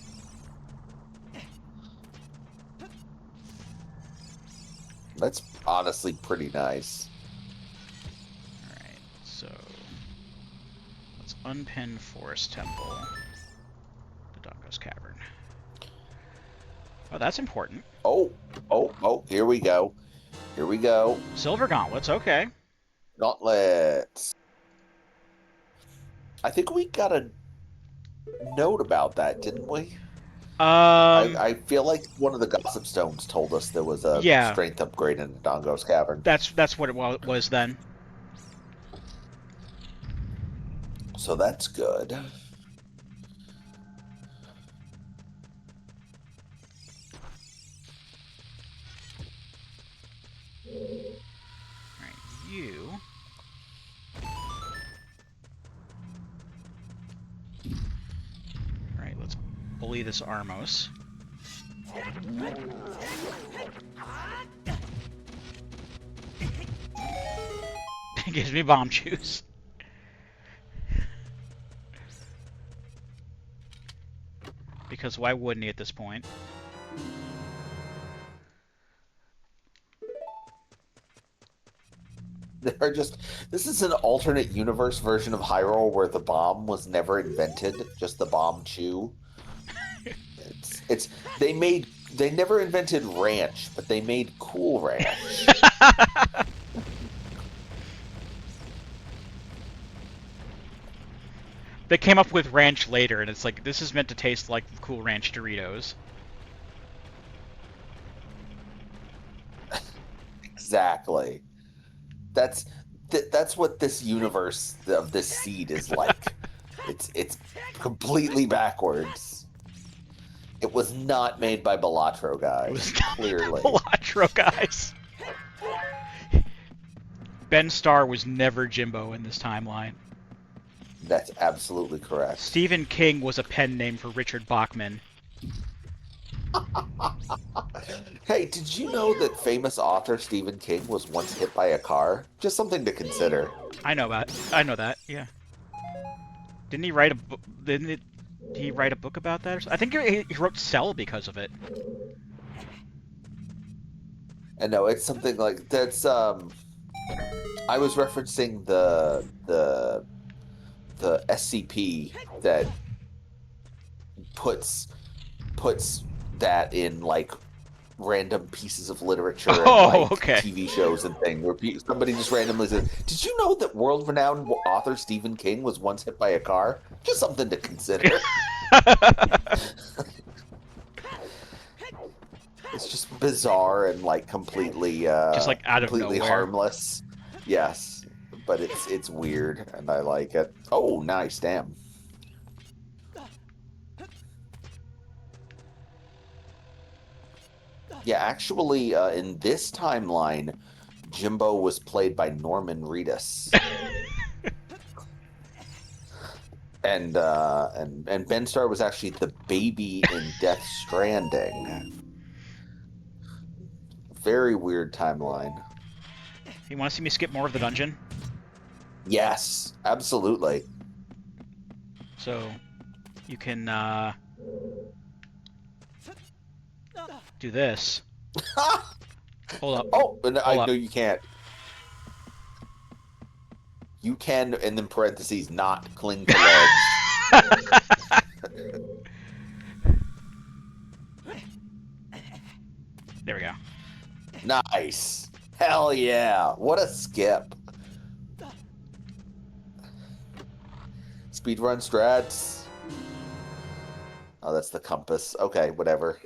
That's honestly pretty nice. Alright, so let's unpin Forest Temple. Dodongo's Cavern. Oh, that's important. Oh, here we go. Here we go. Silver gauntlets, okay. Gauntlets. I think we got a note about that, didn't we? I feel like one of the gossip stones told us there was a strength upgrade in Dodongo's Cavern. That's what it was then. So that's good. Alright, you... Alright, let's bully this Armos. It gives me Bombchus. Because why wouldn't he at this point? They're just this is an alternate universe version of Hyrule where the bomb was never invented, just the Bombchu. It's they never invented ranch, but they made Cool Ranch. They came up with ranch later, and it's like, this is meant to taste like Cool Ranch Doritos. Exactly. That's that's what this universe of this seed is like. It's completely backwards. It was not made by Balatro It was guys, clearly. Balatro guys. Ben Starr was never Jimbo in this timeline. That's absolutely correct. Stephen King was a pen name for Richard Bachman. Hey, did you know that famous author Stephen King was once hit by a car? Just something to consider. I know that. Yeah. Didn't he write a book? Didn't he write a book about that? Or something? I think he wrote Cell because of it. And no, it's something like that's. I was referencing the SCP that puts that in like random pieces of literature and like okay. TV shows and things where somebody just randomly says, "Did you know that world-renowned author Stephen King was once hit by a car?" Just something to consider. It's just bizarre and like completely just like out of completely nowhere. harmless. Yes, but it's weird and I like it. Oh, nice, damn. Yeah, actually, in this timeline, Jimbo was played by Norman Reedus, and Ben Starr was actually the baby in Death Stranding. Very weird timeline. You want to see me skip more of the dungeon? Yes, absolutely. So, you can do this. Hold up. Oh, no, Hold up. no, you can't. You can, and then parentheses, not cling to legs. There we go. Nice. Hell yeah. What a skip. Speedrun strats. Oh, that's the compass. Okay, whatever.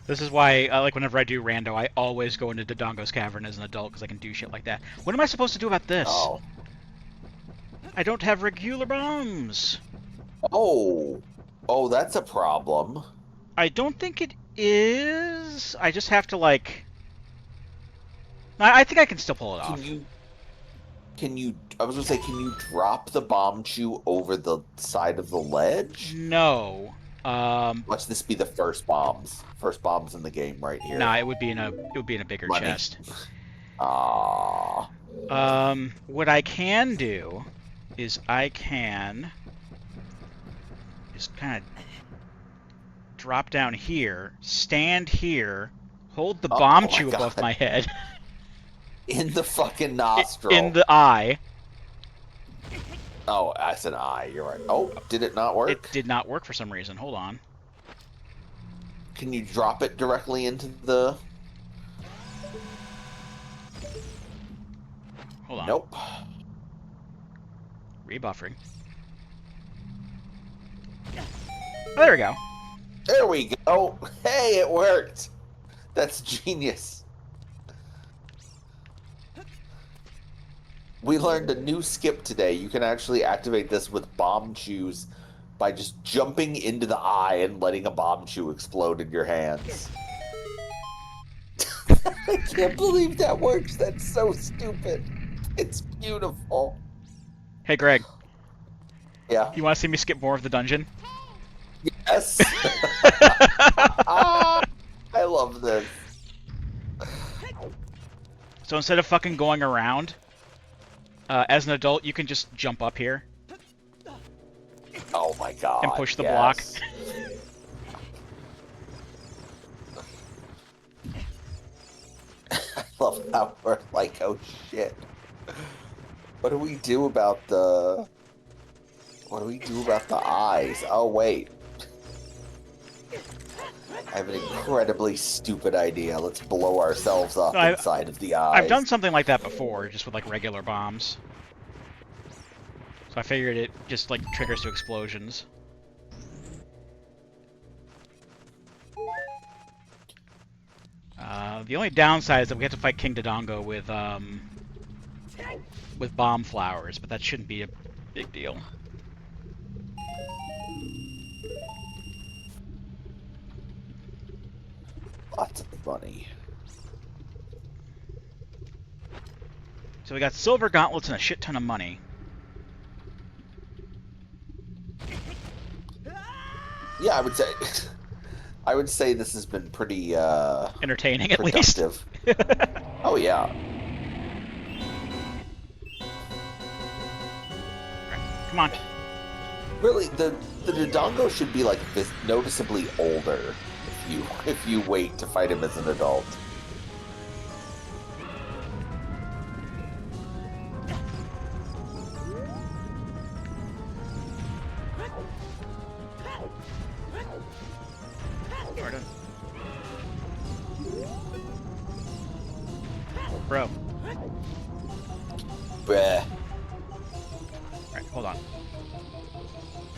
This is why, like, whenever I do Rando, I always go into Dodongo's Cavern as an adult, because I can do shit like that. What am I supposed to do about this? Oh. I don't have regular bombs! Oh. Oh, that's a problem. I don't think it is. I just have to, like... I think I can still pull it off. Can you, I was gonna say, can you drop the Bombchu over the side of the ledge? No. Watch this be the first bombs. First bombs in the game right here. Nah, it would be in a bigger Money. chest. Ah. What I can do is I can just kind of drop down here, stand here, hold the Bombchu above my head. In the fucking nostril. In the eye. Oh, that's an eye. You're right. Oh, did it not work? It did not work for some reason. Hold on. Can you drop it directly into the... Hold on. Nope. Rebuffering. Oh, there we go. There we go. Hey, it worked. That's genius. We learned a new skip today. You can actually activate this with Bombchus by just jumping into the eye and letting a Bombchu explode in your hands. I can't believe that works. That's so stupid. It's beautiful. Hey, Greg. Yeah. You want to see me skip more of the dungeon? Yes. I love this. So instead of fucking going around, as an adult, you can just jump up here Oh my god. and push the block. I love how we're like, oh shit. What do we do about the... What do we do about the eyes? Oh, wait. I have an incredibly stupid idea. Let's blow ourselves up inside of the eyes. I've done something like that before, just with like regular bombs. So I figured it just like triggers to explosions. The only downside is that we have to fight King Dodongo with bomb flowers, but that shouldn't be a big deal. Lots of money. So we got silver gauntlets and a shit ton of money. Yeah, I would say this has been pretty Entertaining, productive. at least. Oh yeah. Come on. Really, the Dodongo should be like noticeably older if you wait to fight him as an adult. Bro. Bleh. Alright, hold on.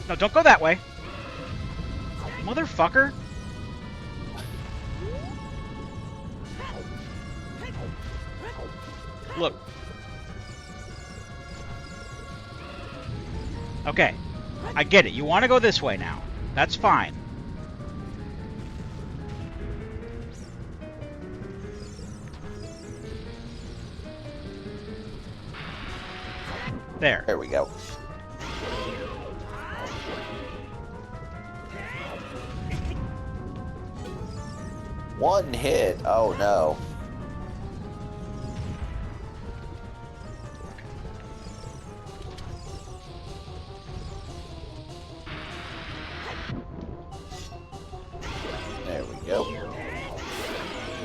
No, don't go that way. Motherfucker. Look. Okay. I get it. You want to go this way now. That's fine. There. There we go. One hit. Oh no. There we go.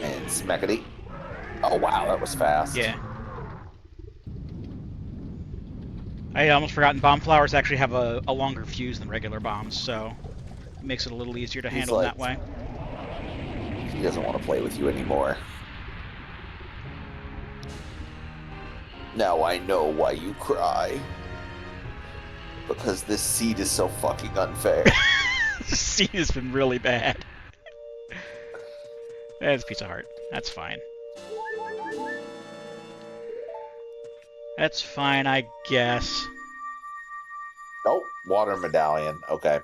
And smackety. Oh wow, that was fast. Yeah. I had almost forgotten bomb flowers actually have a longer fuse than regular bombs, so it makes it a little easier to handle like, that way. He doesn't want to play with you anymore. Now I know why you cry. Because this seed is so fucking unfair. This scene has been really bad. That's a piece of heart. That's fine. That's fine, I guess. Oh, water medallion. Okay.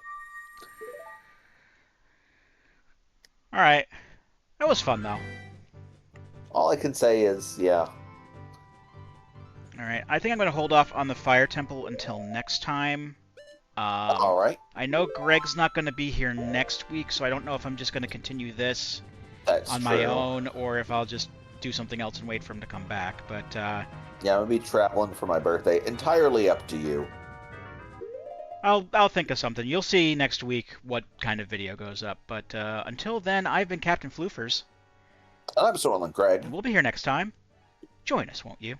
Alright. That was fun, though. All I can say is, yeah. Alright, I think I'm going to hold off on the Fire Temple until next time. Alright. I know Greg's not going to be here next week, so I don't know if I'm just going to continue this That's my true. own, or if I'll just do something else and wait for him to come back. But, yeah, I'm going to be traveling for my birthday. Entirely up to you. I'll think of something. You'll see next week what kind of video goes up. But until then, I've been Captain Floofers. And I'm Sorlin Craig. And we'll be here next time. Join us, won't you?